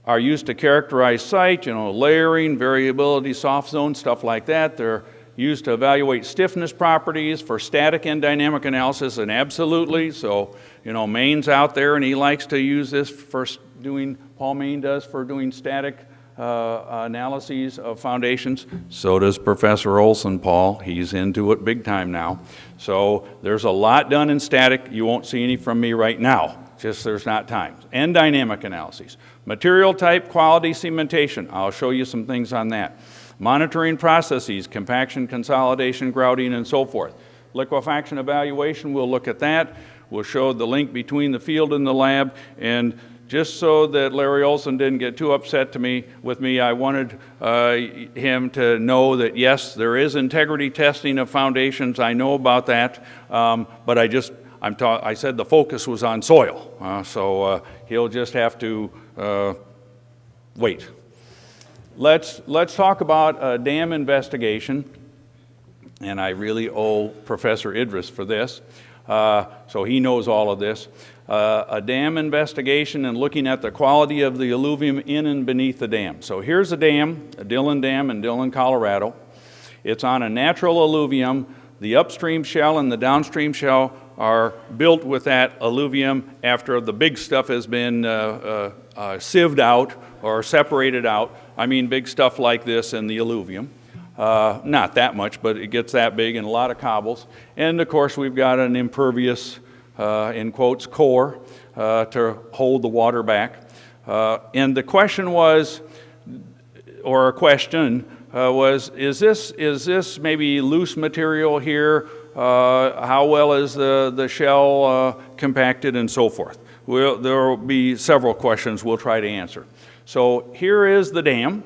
are used to characterize site, layering, variability, soft zone, stuff like that. They're used to evaluate stiffness properties for static and dynamic analysis, and absolutely, so, Maine's out there and he likes to use this for doing, Paul Maine does for doing static analyses of foundations. So does Professor Olson, Paul. He's into it big time now. So there's a lot done in static. You won't see any from me right now. Just there's not time. And dynamic analyses. Material type, quality, cementation. I'll show you some things on that. Monitoring processes, compaction, consolidation, grouting, and so forth. Liquefaction evaluation, we'll look at that. We'll show the link between the field and the lab. And just so that Larry Olson didn't get too upset with me, I wanted him to know that yes, there is integrity testing of foundations. I know about that, but I said the focus was on soil, so he'll just have to wait. Let's talk about dam investigation, and I really owe Professor Idris for this, so he knows all of this. A dam investigation and looking at the quality of the alluvium in and beneath the dam. So here's a dam, a Dillon Dam in Dillon, Colorado. It's on a natural alluvium. The upstream shell and the downstream shell are built with that alluvium after the big stuff has been sieved out or separated out. I mean big stuff like this in the alluvium. Not that much, but it gets that big and a lot of cobbles. And of course we've got an impervious in quotes, core to hold the water back. And the question was, or a question was, is this maybe loose material here? How well is the shell compacted and so forth? There will be several questions we'll try to answer. So here is the dam.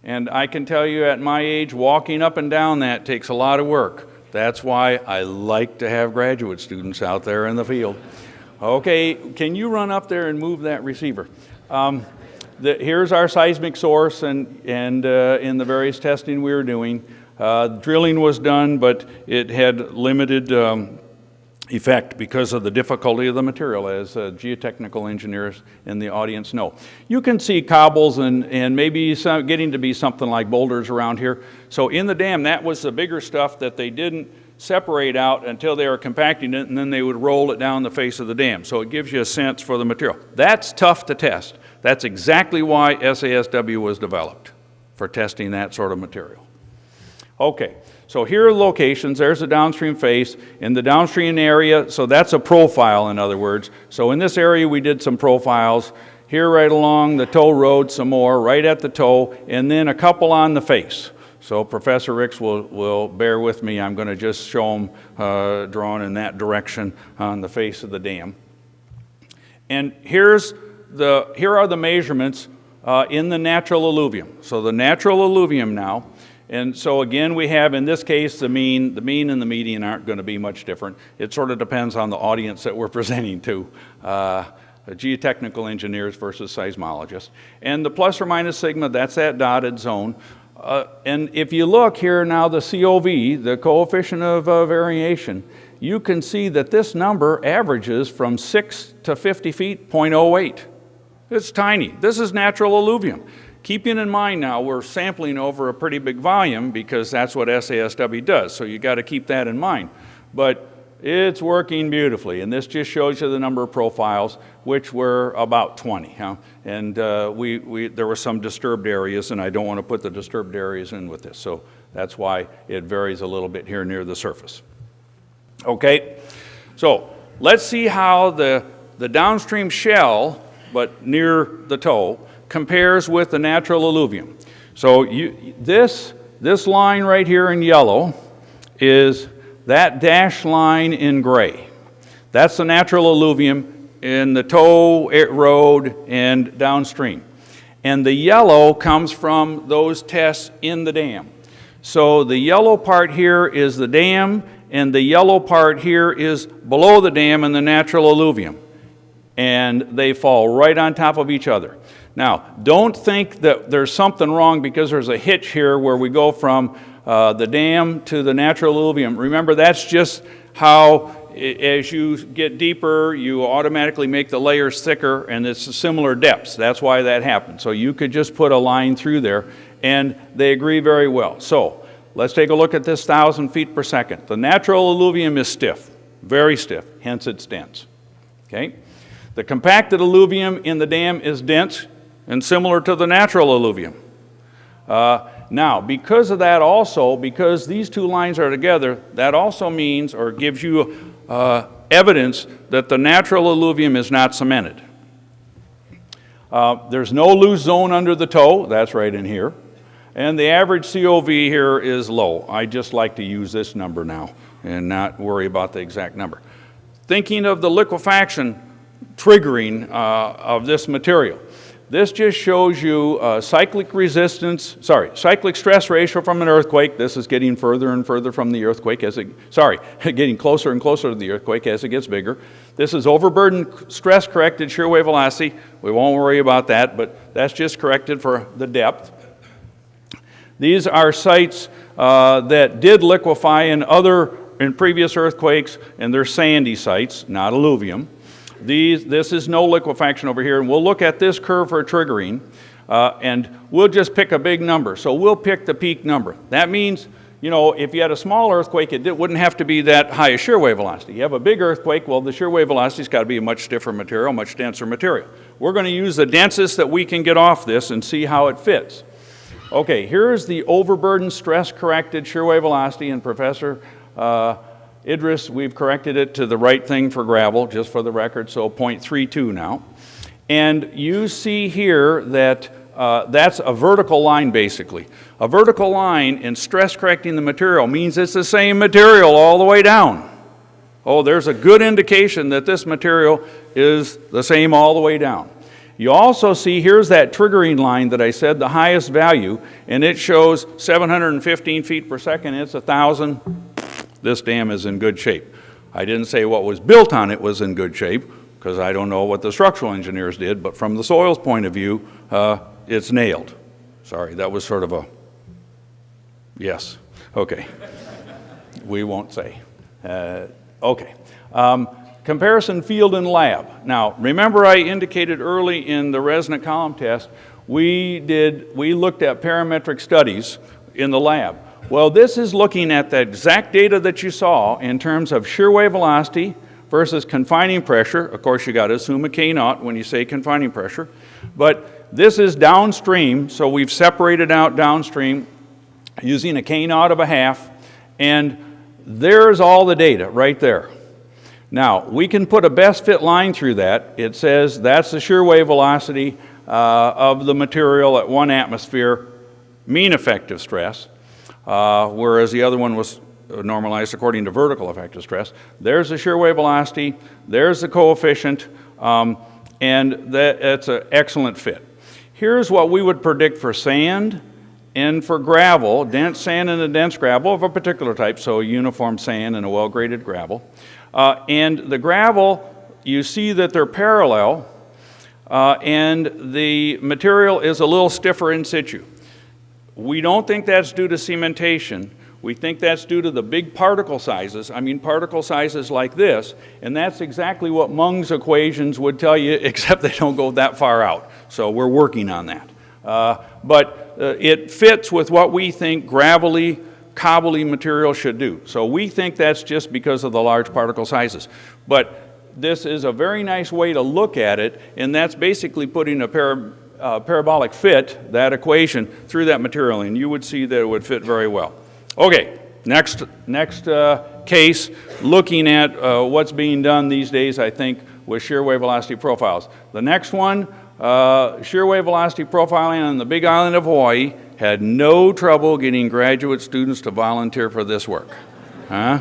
And I can tell you at my age, walking up and down that takes a lot of work. That's why I like to have graduate students out there in the field. Okay, can you run up there and move that receiver? Here's our seismic source and in the various testing we were doing. Drilling was done, but it had limited effect because of the difficulty of the material, as geotechnical engineers in the audience know. You can see cobbles and maybe getting to be something like boulders around here. So in the dam, that was the bigger stuff that they didn't separate out until they were compacting it, and then they would roll it down the face of the dam. So it gives you a sense for the material. That's tough to test. That's exactly why SASW was developed, for testing that sort of material. Okay. So here are locations. There's the downstream face. In the downstream area, so that's a profile, in other words. So in this area, we did some profiles. Here right along the toe road, some more, right at the toe, and then a couple on the face. So Professor Ricks will bear with me. I'm going to just show them drawn in that direction on the face of the dam. And here are the measurements in the natural alluvium. So the natural alluvium now. And so again, we have, in this case, the mean and the median aren't going to be much different. It sort of depends on the audience that we're presenting to, geotechnical engineers versus seismologists. And the plus or minus sigma, that's that dotted zone. And if you look here now, the COV, the coefficient of variation, you can see that this number averages from 6 to 50 feet, 0.08. It's tiny. This is natural alluvium. Keeping in mind now, we're sampling over a pretty big volume because that's what SASW does, so you got to keep that in mind. But it's working beautifully, and this just shows you the number of profiles, which were about 20. Huh? And there were some disturbed areas, and I don't want to put the disturbed areas in with this, so that's why it varies a little bit here near the surface. Okay, so let's see how the downstream shell, but near the toe, compares with the natural alluvium. So this line right here in yellow is that dashed line in gray. That's the natural alluvium in the tow road and downstream. And the yellow comes from those tests in the dam. So the yellow part here is the dam, and the yellow part here is below the dam and the natural alluvium. And they fall right on top of each other. Now, don't think that there's something wrong because there's a hitch here where we go from the dam to the natural alluvium. Remember, that's just how, as you get deeper, you automatically make the layers thicker, and it's similar depths. That's why that happens. So you could just put a line through there, and they agree very well. So let's take a look at this 1,000 feet per second. The natural alluvium is stiff, very stiff, hence it's dense. Okay? The compacted alluvium in the dam is dense and similar to the natural alluvium. Now, because of that also, because these two lines are together, that also means or gives you evidence that the natural alluvium is not cemented. There's no loose zone under the toe, that's right in here. And the average COV here is low. I just like to use this number now and not worry about the exact number. Thinking of the liquefaction triggering of this material. This just shows you cyclic stress ratio from an earthquake. This is getting further and further from the earthquake getting closer and closer to the earthquake as it gets bigger. This is overburden stress corrected shear wave velocity. We won't worry about that, but that's just corrected for the depth. These are sites that did liquefy in previous earthquakes, and they're sandy sites, not alluvium. This is no liquefaction over here, and we'll look at this curve for triggering, and we'll just pick a big number. So we'll pick the peak number. That means, you know, if you had a small earthquake, it wouldn't have to be that high a shear wave velocity. You have a big earthquake, well, the shear wave velocity's got to be a much stiffer material, much denser material. We're going to use the densest that we can get off this and see how it fits. Okay, here's the overburden stress-corrected shear wave velocity, and Professor Idris, we've corrected it to the right thing for gravel, just for the record, so 0.32 now. And you see here that that's a vertical line, basically. A vertical line in stress-correcting the material means it's the same material all the way down. Oh, there's a good indication that this material is the same all the way down. You also see, here's that triggering line that I said, the highest value, and it shows 715 feet per second. It's 1,000. This dam is in good shape. I didn't say what was built on it was in good shape, because I don't know what the structural engineers did, but from the soil's point of view, it's nailed. Sorry, that was sort of a yes. Okay. We won't say. Okay. Comparison field and lab. Now, remember I indicated early in the resonant column test, we looked at parametric studies in the lab. Well, this is looking at the exact data that you saw in terms of shear wave velocity versus confining pressure. Of course, you got to assume a K0 when you say confining pressure. But this is downstream, so we've separated out downstream using a K0 of 0.5, and there's all the data right there. Now, we can put a best fit line through that. It says that's the shear wave velocity of the material at 1 atmosphere, mean effective stress, whereas the other one was normalized according to vertical effective stress. There's the shear wave velocity, there's the coefficient, and that's an excellent fit. Here's what we would predict for sand and for gravel, dense sand and a dense gravel of a particular type, so a uniform sand and a well-graded gravel. And the gravel, you see that they're parallel, and the material is a little stiffer in situ. We don't think that's due to cementation. We think that's due to the big particle sizes. I mean, particle sizes like this, and that's exactly what Mung's equations would tell you, except they don't go that far out. So we're working on that. But it fits with what we think gravelly, cobbly material should do. So we think that's just because of the large particle sizes. But this is a very nice way to look at it, and that's basically putting a parabolic fit, that equation, through that material, and you would see that it would fit very well. Okay, next case, looking at what's being done these days, I think, with shear wave velocity profiles. The next one, shear wave velocity profiling on the Big Island of Hawaii, had no trouble getting graduate students to volunteer for this work. Huh?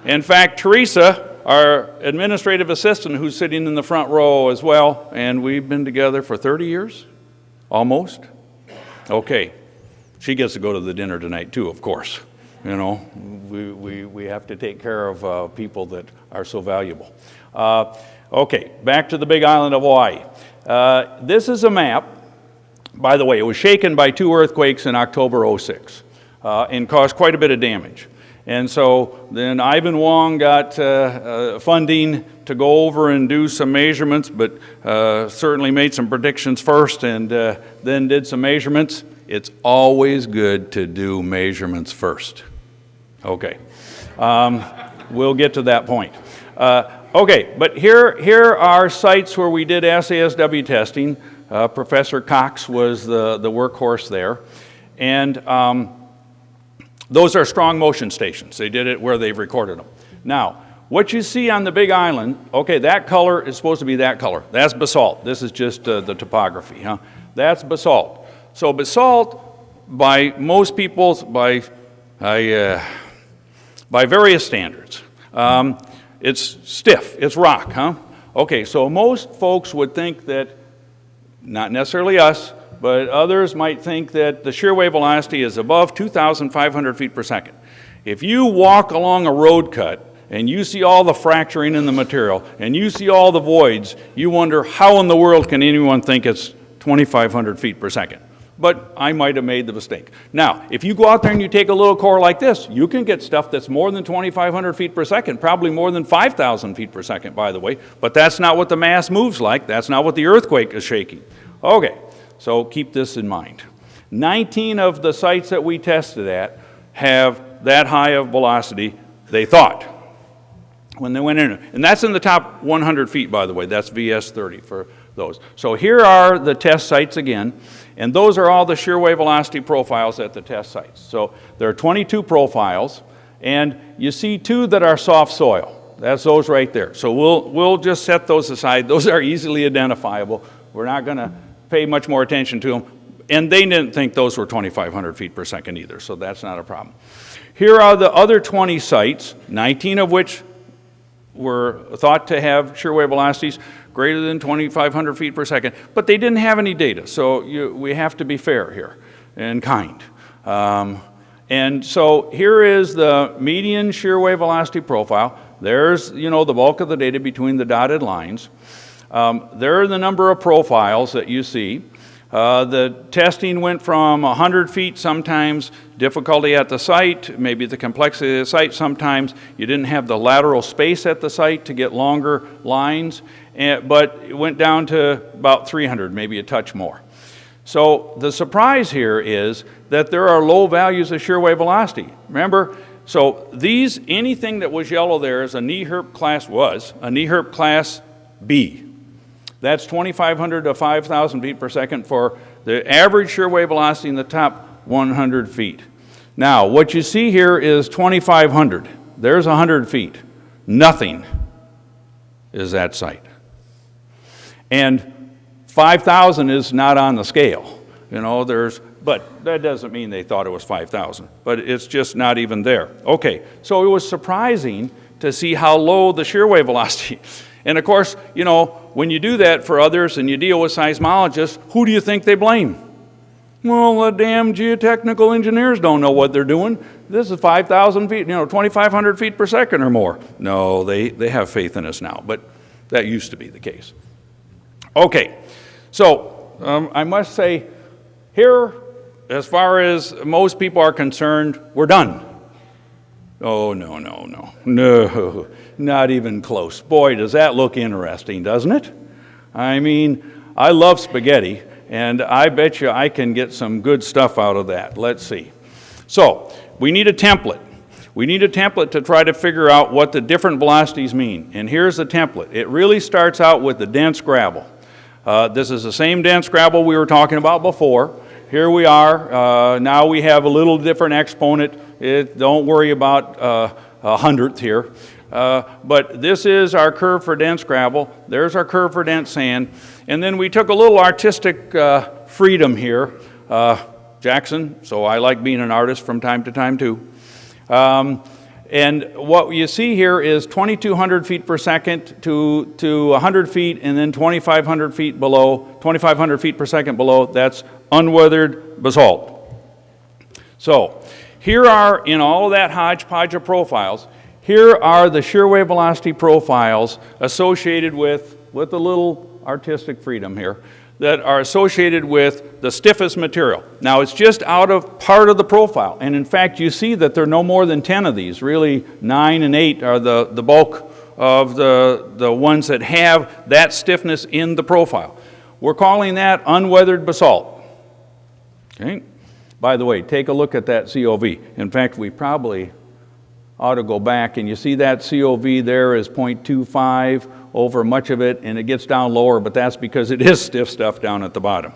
In fact, Teresa, our administrative assistant, who's sitting in the front row as well, and we've been together for 30 years, almost. Okay, she gets to go to the dinner tonight too, of course. You know, we have to take care of people that are so valuable. Okay, back to the Big Island of Hawaii. This is a map. By the way, it was shaken by 2 earthquakes in October '06 and caused quite a bit of damage. And so then Ivan Wong got funding to go over and do some measurements, but certainly made some predictions first and then did some measurements. It's always good to do measurements first. Okay, we'll get to that point. Okay, but here are sites where we did SASW testing. Professor Cox was the workhorse there. And those are strong motion stations. They did it where they've recorded them. Now, what you see on the Big Island, okay, that color is supposed to be that color. That's basalt. This is just the topography, huh? That's basalt. So basalt, by most people's, by various standards, it's stiff, it's rock, huh? Okay, so most folks would think that, not necessarily us, but others might think that the shear wave velocity is above 2,500 feet per second. If you walk along a road cut and you see all the fracturing in the material and you see all the voids, you wonder how in the world can anyone think it's 2,500 feet per second? But I might have made the mistake. Now, if you go out there and you take a little core like this, you can get stuff that's more than 2,500 feet per second, probably more than 5,000 feet per second, by the way. But that's not what the mass moves like. That's not what the earthquake is shaking. Okay, so keep this in mind. 19 of the sites that we tested at have that high of velocity, they thought, when they went in. And that's in the top 100 feet, by the way. That's VS30 for those. So here are the test sites again. And those are all the shear wave velocity profiles at the test sites. So there are 22 profiles, and you see 2 that are soft soil. That's those right there. So we'll just set those aside. Those are easily identifiable. We're not going to pay much more attention to them. And they didn't think those were 2,500 feet per second either, so that's not a problem. Here are the other 20 sites, 19 of which were thought to have shear wave velocities greater than 2,500 feet per second, but they didn't have any data, so we have to be fair here and kind. And so here is the median shear wave velocity profile. There's, you know, the bulk of the data between the dotted lines. There are the number of profiles that you see. The testing went from 100 feet sometimes, difficulty at the site, maybe the complexity of the site sometimes. You didn't have the lateral space at the site to get longer lines, but it went down to about 300, maybe a touch more. So the surprise here is that there are low values of shear wave velocity. Remember, so these, anything that was yellow there is a NEHRP class, was a NEHRP class B. That's 2,500 to 5,000 feet per second for the average shear wave velocity in the top 100 feet. Now, what you see here is 2,500. There's 100 feet. Nothing is that site. And 5,000 is not on the scale. You know, but that doesn't mean they thought it was 5,000. But it's just not even there. Okay, so it was surprising to see how low the shear wave velocity. And of course, you know, when you do that for others and you deal with seismologists, who do you think they blame? Well, the damn geotechnical engineers don't know what they're doing. This is 5,000 feet, you know, 2,500 feet per second or more. No, they have faith in us now, but that used to be the case. Okay, so I must say, here, as far as most people are concerned, we're done. Oh, no, not even close. Boy, does that look interesting, doesn't it? I mean, I love spaghetti, and I bet you I can get some good stuff out of that. Let's see. So, we need a template. We need a template to try to figure out what the different velocities mean. And here's the template. It really starts out with the dense gravel. This is the same dense gravel we were talking about before. Here we are. Now we have a little different exponent. Don't worry about a hundredth here. But this is our curve for dense gravel. There's our curve for dense sand. And then we took a little artistic freedom here. Jackson, so I like being an artist from time to time too. And what you see here is 2,200 feet per second to 100 feet, and then 2,500 feet below, 2,500 feet per second below, that's unweathered basalt. So here are, in all of that hodgepodge of profiles, here are the shear wave velocity profiles associated with a little artistic freedom here, that are associated with the stiffest material. Now, it's just out of part of the profile, and in fact, you see that there are no more than 10 of these. Really, 9 and 8 are the bulk of the ones that have that stiffness in the profile. We're calling that unweathered basalt. Okay? By the way, take a look at that COV. In fact, we probably ought to go back, and you see that COV there is 0.25 over much of it, and it gets down lower, but that's because it is stiff stuff down at the bottom.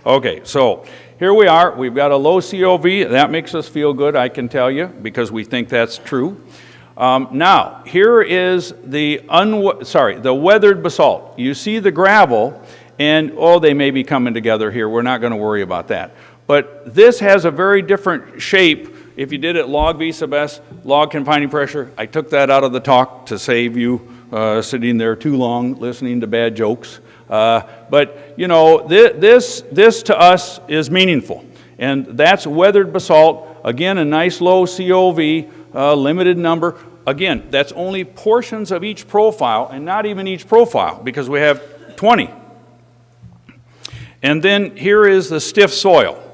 Okay, so here we are. We've got a low COV. That makes us feel good, I can tell you, because we think that's true. Now, here is the weathered basalt. You see the gravel, and they may be coming together here. We're not going to worry about that. But this has a very different shape. If you did it log V sub S, log confining pressure, I took that out of the talk to save you sitting there too long listening to bad jokes. But, you know, this to us is meaningful. And that's weathered basalt. Again, a nice low COV, limited number. Again, that's only portions of each profile, and not even each profile, because we have 20. And then here is the stiff soil.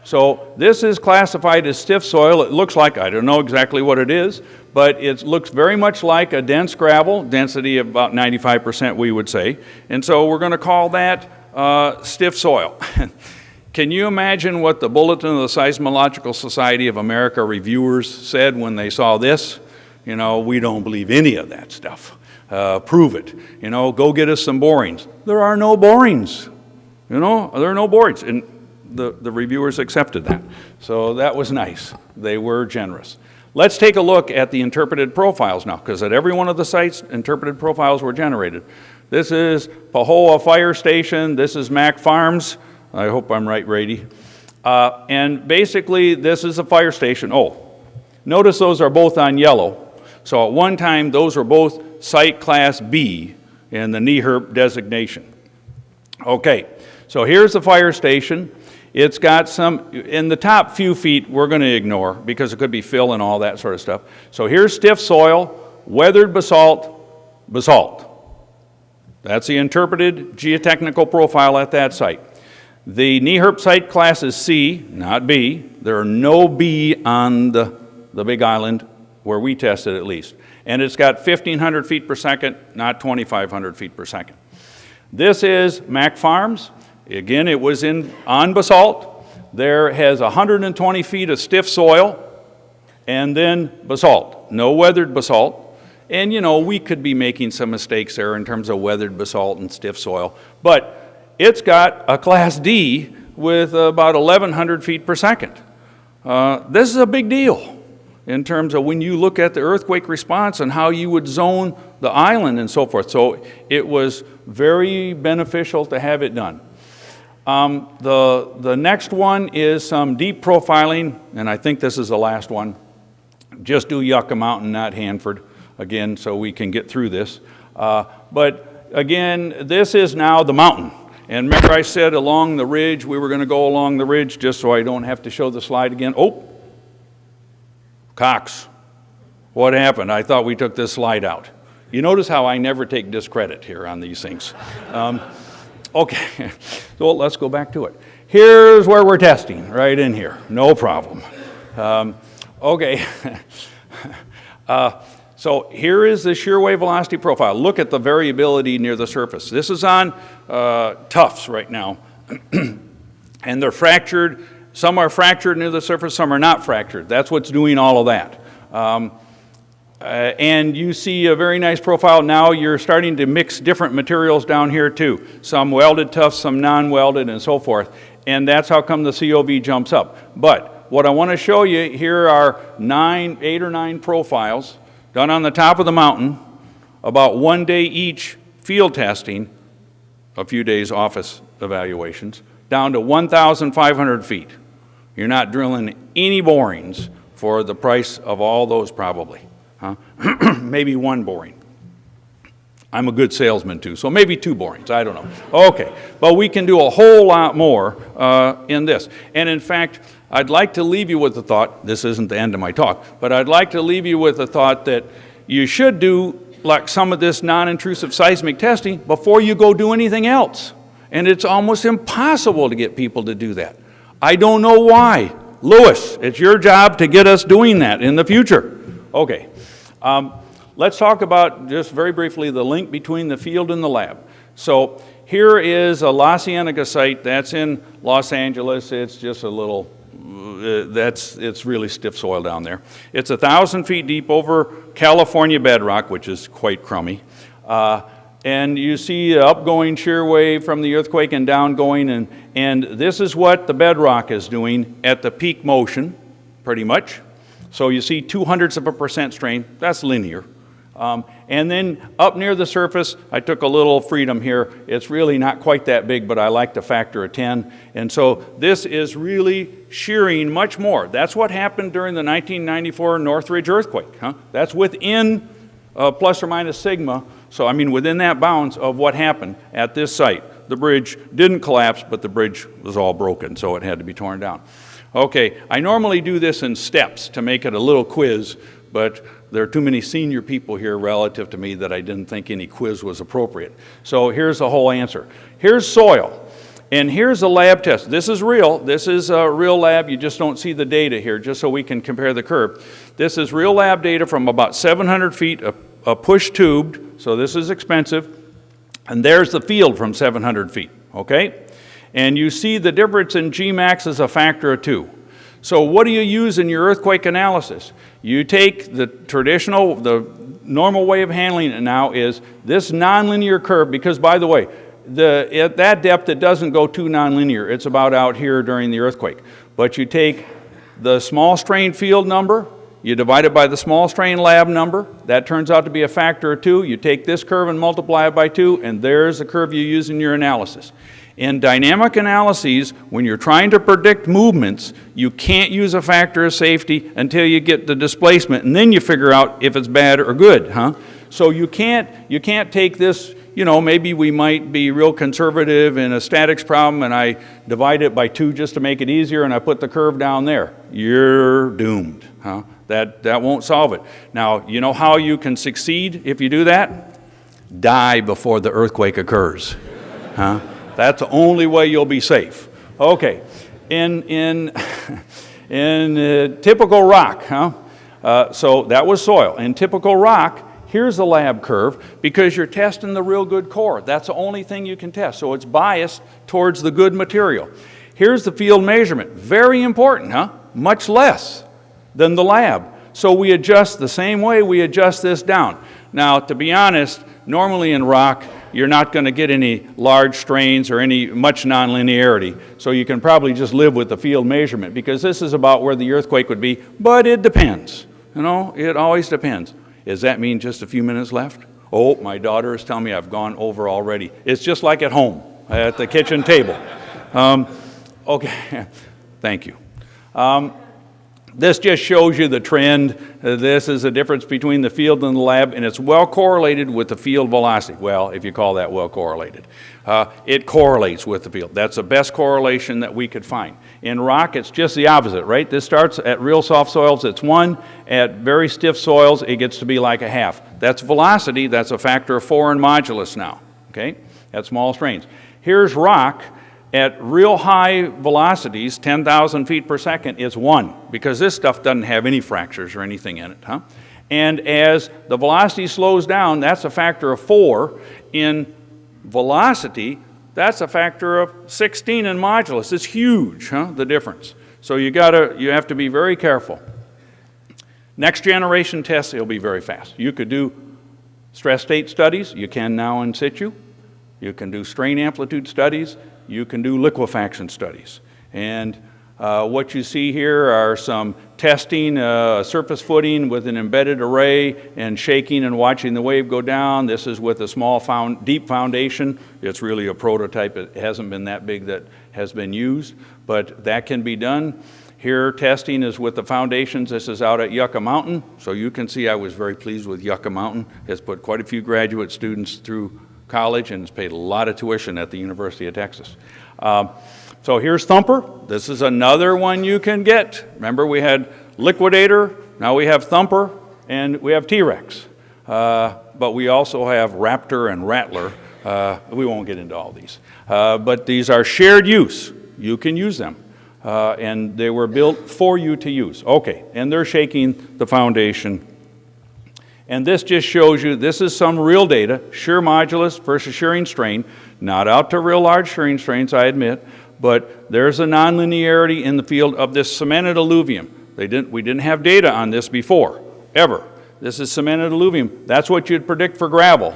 So this is classified as stiff soil. It looks like, I don't know exactly what it is, but it looks very much like a dense gravel, density of about 95% we would say. And so we're going to call that stiff soil. Can you imagine what the Bulletin of the Seismological Society of America reviewers said when they saw this? You know, we don't believe any of that stuff. Prove it. You know, go get us some borings. There are no borings. You know, there are no borings. And the reviewers accepted that. So that was nice. They were generous. Let's take a look at the interpreted profiles now, because at every one of the sites, interpreted profiles were generated. This is Pahoa Fire Station. This is Mac Farms. I hope I'm right, Brady. And basically, this is a fire station. Notice those are both on yellow. So at one time, those were both Site Class B in the NEHRP designation. Okay, so here's the fire station. It's got some, in the top few feet, we're going to ignore because it could be fill and all that sort of stuff. So here's stiff soil, weathered basalt, basalt. That's the interpreted geotechnical profile at that site. The NEHRP site class is C, not B. There are no B on the Big Island where we tested at least. And it's got 1,500 feet per second, not 2,500 feet per second. This is Mac Farms. Again, it was on basalt. There has 120 feet of stiff soil and then basalt, no weathered basalt. And you know, we could be making some mistakes there in terms of weathered basalt and stiff soil, but it's got a class D with about 1,100 feet per second. This is a big deal in terms of when you look at the earthquake response and how you would zone the island and so forth. So it was very beneficial to have it done. The next one is some deep profiling, and I think this is the last one. Just do Yucca Mountain, not Hanford, again, so we can get through this. But again, this is now the mountain. And remember I said along the ridge, we were going to go along the ridge, just so I don't have to show the slide again. Cox, what happened? I thought we took this slide out. You notice how I never take discredit here on these things. Okay, so let's go back to it. Here's where we're testing, right in here, no problem. Okay, so here is the shear wave velocity profile. Look at the variability near the surface. This is on tuffs right now, and they're fractured. Some are fractured near the surface, some are not fractured. That's what's doing all of that. And you see a very nice profile. Now you're starting to mix different materials down here too. Some welded tufts, some non-welded, and so forth. And that's how come the COV jumps up. But what I want to show you here are 8 or 9 profiles done on the top of the mountain, about 1 day each field testing, a few days office evaluations, down to 1,500 feet. You're not drilling any borings for the price of all those probably. Huh? Maybe one boring. I'm a good salesman too, so maybe 2 borings, I don't know. Okay, but we can do a whole lot more in this. And in fact, I'd like to leave you with the thought, this isn't the end of my talk, but I'd like to leave you with the thought that you should do like some of this non-intrusive seismic testing before you go do anything else. And it's almost impossible to get people to do that. I don't know why. Lewis, it's your job to get us doing that in the future. Okay. Let's talk about, just very briefly, the link between the field and the lab. So here is a La Cienega site. That's in Los Angeles. It's just a little, it's really stiff soil down there. It's 1,000 feet deep over California bedrock, which is quite crummy. And you see an upgoing shear wave from the earthquake and downgoing, and this is what the bedrock is doing at the peak motion, pretty much. So you see 0.02% strain, that's linear. And then up near the surface, I took a little freedom here. It's really not quite that big, but I like the factor of 10. And so this is really shearing much more. That's what happened during the 1994 Northridge earthquake. Huh? That's within plus or minus sigma. So I mean within that bounds of what happened at this site. The bridge didn't collapse, but the bridge was all broken, so it had to be torn down. Okay, I normally do this in steps to make it a little quiz, but there are too many senior people here relative to me that I didn't think any quiz was appropriate. So here's the whole answer. Here's soil, and here's a lab test. This is real. This is a real lab. You just don't see the data here, just so we can compare the curve. This is real lab data from about 700 feet, a push tubed, so this is expensive. And there's the field from 700 feet, okay? And you see the difference in Gmax is a factor of 2. So what do you use in your earthquake analysis? You take the traditional, the normal way of handling it now is this nonlinear curve, because by the way, at that depth it doesn't go too nonlinear. It's about out here during the earthquake. But you take the small strain field number, you divide it by the small strain lab number, that turns out to be a factor of 2. You take this curve and multiply it by 2, and there's the curve you use in your analysis. In dynamic analyses, when you're trying to predict movements, you can't use a factor of safety until you get the displacement, and then you figure out if it's bad or good, huh? So you can't take this, you know, maybe we might be real conservative in a statics problem, and I divide it by 2 just to make it easier, and I put the curve down there. You're doomed, huh? That won't solve it. Now, you know how you can succeed if you do that? Die before the earthquake occurs, huh? That's the only way you'll be safe. Okay, in typical rock, huh? So that was soil. In typical rock, here's the lab curve because you're testing the real good core. That's the only thing you can test. So it's biased towards the good material. Here's the field measurement. Very important, huh? Much less than the lab. So we adjust the same way we adjust this down. Now, to be honest, normally in rock, you're not going to get any large strains or any much nonlinearity. So you can probably just live with the field measurement because this is about where the earthquake would be, but it depends. You know, it always depends. Does that mean just a few minutes left? Oh, my daughter is telling me I've gone over already. It's just like at home, at the kitchen table. Okay, thank you. This just shows you the trend. This is the difference between the field and the lab, and it's well correlated with the field velocity. Well, if you call that well correlated. It correlates with the field. That's the best correlation that we could find. In rock, it's just the opposite, right? This starts at real soft soils, it's 1. At very stiff soils, it gets to be like a half. That's velocity. That's a factor of 4 in modulus now, okay? At small strains. Here's rock. At real high velocities, 10,000 feet per second, is 1, because this stuff doesn't have any fractures or anything in it, huh? And as the velocity slows down, that's a factor of 4. In velocity, that's a factor of 16 in modulus. It's huge, huh, the difference. So you have to be very careful. Next generation tests, it'll be very fast. You could do stress state studies. You can now in situ. You can do strain amplitude studies. You can do liquefaction studies. And what you see here are some testing, surface footing with an embedded array and shaking and watching the wave go down. This is with a small deep foundation. It's really a prototype. It hasn't been that big that has been used, but that can be done. Here, testing is with the foundations. This is out at Yucca Mountain. So you can see I was very pleased with Yucca Mountain. It's put quite a few graduate students through college and has paid a lot of tuition at the University of Texas. So here's Thumper. This is another one you can get. Remember, we had Liquidator, now we have Thumper, and we have T-Rex. But we also have Raptor and Rattler. We won't get into all these. But these are shared use. You can use them. And they were built for you to use. Okay, and they're shaking the foundation. And this just shows you, this is some real data, shear modulus versus shearing strain. Not out to real large shearing strains, I admit, but there's a nonlinearity in the field of this cemented alluvium. We didn't have data on this before, ever. This is cemented alluvium. That's what you'd predict for gravel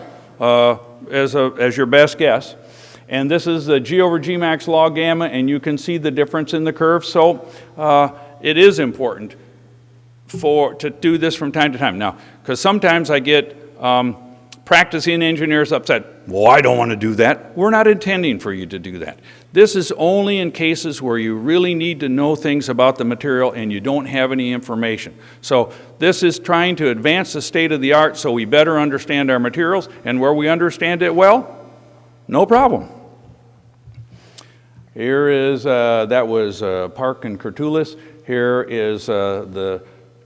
as your best guess. And this is the G over G max log gamma, and you can see the difference in the curve. So it is important to do this from time to time. Now, because sometimes I get practicing engineers upset. Well, I don't want to do that. We're not intending for you to do that. This is only in cases where you really need to know things about the material and you don't have any information. So this is trying to advance the state of the art so we better understand our materials, and where we understand it well, no problem. Here is, that was Park and Curtulis. Here is the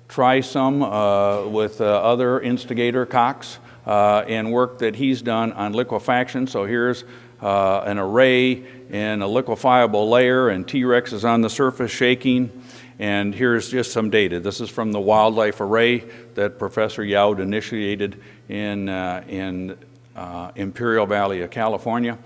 Trisum with other instigator Cox and work that he's done on liquefaction. So here's an array in a liquefiable layer, and T-Rex is on the surface shaking. And here's just some data. This is from the wildlife array that Professor Youd initiated in Imperial Valley of California.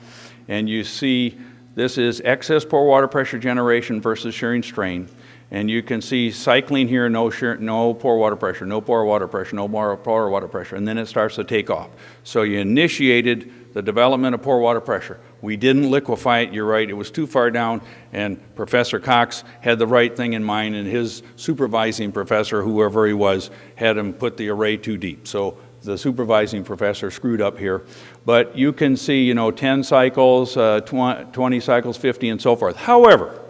And you see this is excess pore water pressure generation versus shearing strain. And you can see cycling here, no pore water pressure, no pore water pressure, no more pore water pressure, and then it starts to take off. So you initiated the development of pore water pressure. We didn't liquefy it, you're right, it was too far down, and Professor Cox had the right thing in mind, and his supervising professor, whoever he was, had him put the array too deep. So the supervising professor screwed up here. But you can see, 10 cycles, 20 cycles, 50, and so forth. However,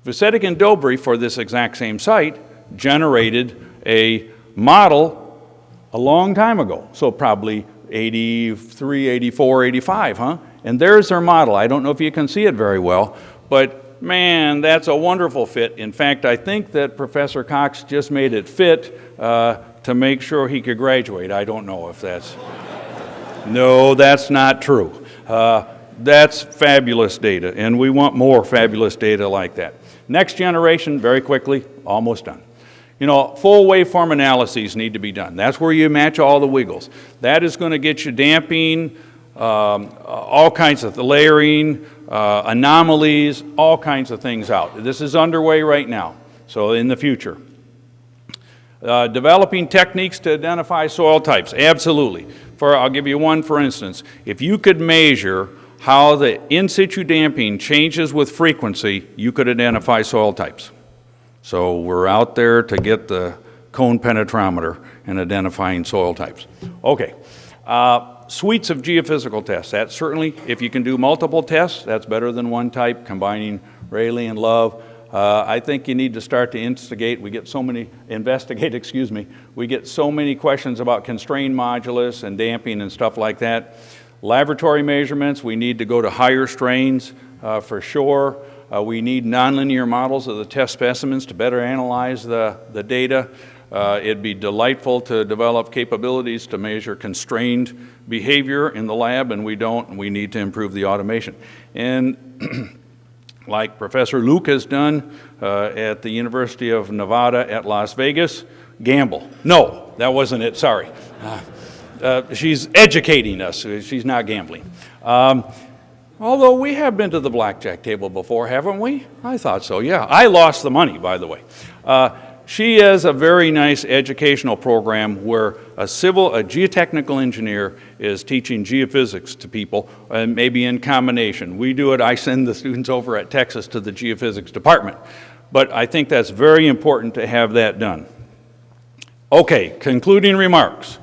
Vucetic and Dobry, for this exact same site, generated a model a long time ago. So probably 83, 84, 85, huh? And there's their model. I don't know if you can see it very well, but man, that's a wonderful fit. In fact, I think that Professor Cox just made it fit to make sure he could graduate. I don't know if that's... No, that's not true. That's fabulous data, and we want more fabulous data like that. Next generation, very quickly, almost done. Full waveform analyses need to be done. That's where you match all the wiggles. That is going to get you damping, all kinds of layering, anomalies, all kinds of things out. This is underway right now, so in the future. Developing techniques to identify soil types, absolutely. I'll give you one for instance. If you could measure how the in situ damping changes with frequency, you could identify soil types. So we're out there to get the cone penetrometer and identifying soil types. Okay, suites of geophysical tests. That certainly, if you can do multiple tests, that's better than one type, combining Rayleigh and Love. I think you need to start to investigate, we get so many questions about constrained modulus and damping and stuff like that. Laboratory measurements, we need to go to higher strains for sure. We need nonlinear models of the test specimens to better analyze the data. It'd be delightful to develop capabilities to measure constrained behavior in the lab, and we don't, and we need to improve the automation. And like Professor Luke has done at the University of Nevada at Las Vegas, gamble. No, that wasn't it, sorry. She's educating us, she's not gambling. Although we have been to the blackjack table before, haven't we? I thought so, yeah. I lost the money, by the way. She has a very nice educational program where a geotechnical engineer is teaching geophysics to people, and maybe in combination. We do it, I send the students over at Texas to the geophysics department. But I think that's very important to have that done. Okay, concluding remarks.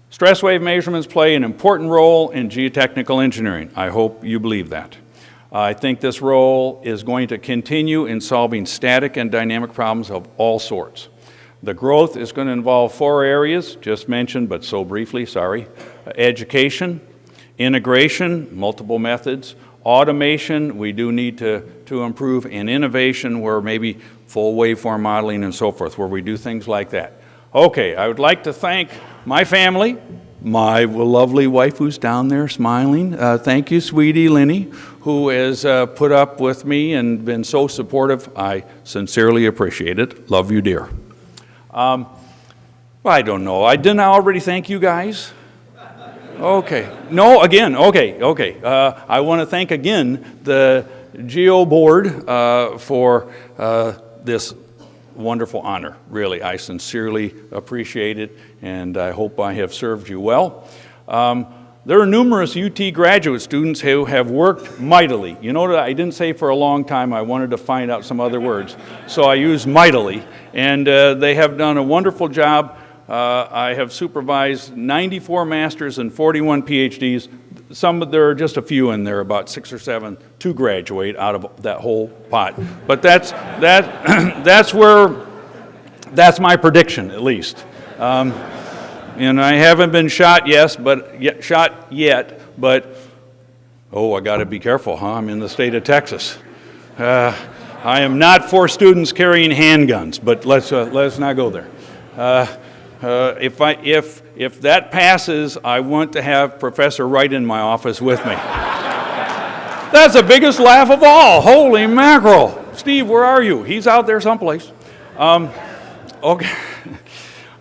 Stress wave measurements play an important role in geotechnical engineering. I hope you believe that. I think this role is going to continue in solving static and dynamic problems of all sorts. The growth is going to involve 4 areas, just mentioned, but so briefly, sorry. Education, integration, multiple methods, automation, we do need to improve, and innovation, where maybe full waveform modeling and so forth, where we do things like that. Okay, I would like to thank my family, my lovely wife who's down there smiling. Thank you, sweetie Lenny, who has put up with me and been so supportive. I sincerely appreciate it. Love you, dear. I don't know. Didn't I already thank you guys? Okay. No, again, okay. I want to thank again the Geo Board for this wonderful honor. Really, I sincerely appreciate it, and I hope I have served you well. There are numerous UT graduate students who have worked mightily. You know that I didn't say for a long time. I wanted to find out some other words, so I used mightily, and they have done a wonderful job. I have supervised 94 masters and 41 PhDs. There are just a few in there, about 6 or 7 to graduate out of that whole pot. But that's my prediction, at least. And I haven't been shot yet, but oh, I got to be careful, huh? I'm in the state of Texas. I am not for students carrying handguns, but let's not go there. If that passes, I want to have Professor Wright in my office with me. That's the biggest laugh of all. Holy mackerel. Steve, where are you? He's out there someplace. Okay.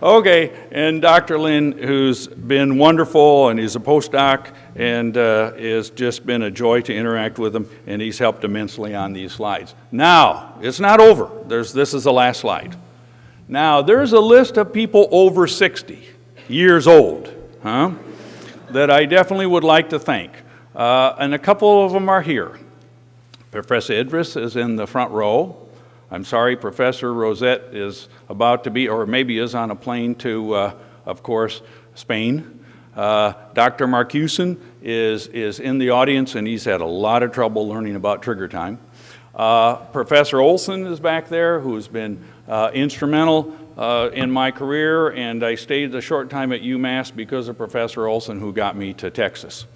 Okay, and Dr. Lin, who's been wonderful, and he's a postdoc, and it's just been a joy to interact with him, and he's helped immensely on these slides. Now, it's not over. This is the last slide. Now, there's a list of people over 60 years old, that I definitely would like to thank. And a couple of them are here. Professor Idris is in the front row. I'm sorry, Professor Rosette is about to be, or maybe is on a plane to, of course, Spain. Dr. Marcuson is in the audience, and he's had a lot of trouble learning about trigger time. Professor Olson is back there, who's been instrumental in my career, and I stayed a short time at UMass because of Professor Olson, who got me to Texas.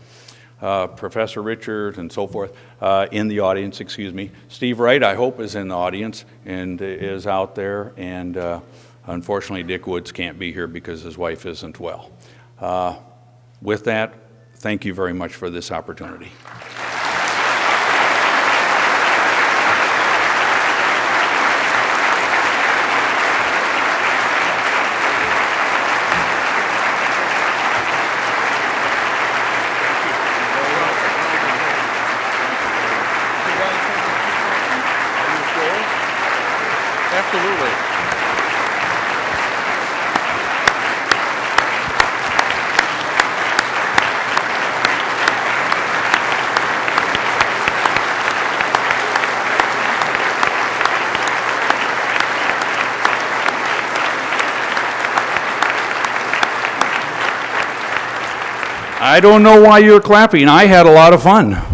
Professor Richard and so forth in the audience, excuse me. Steve Wright, I hope, is in the audience and is out there, and unfortunately Dick Woods can't be here because his wife isn't well. With that, thank you very much for this opportunity. Absolutely. I don't know why you're clapping. I had a lot of fun.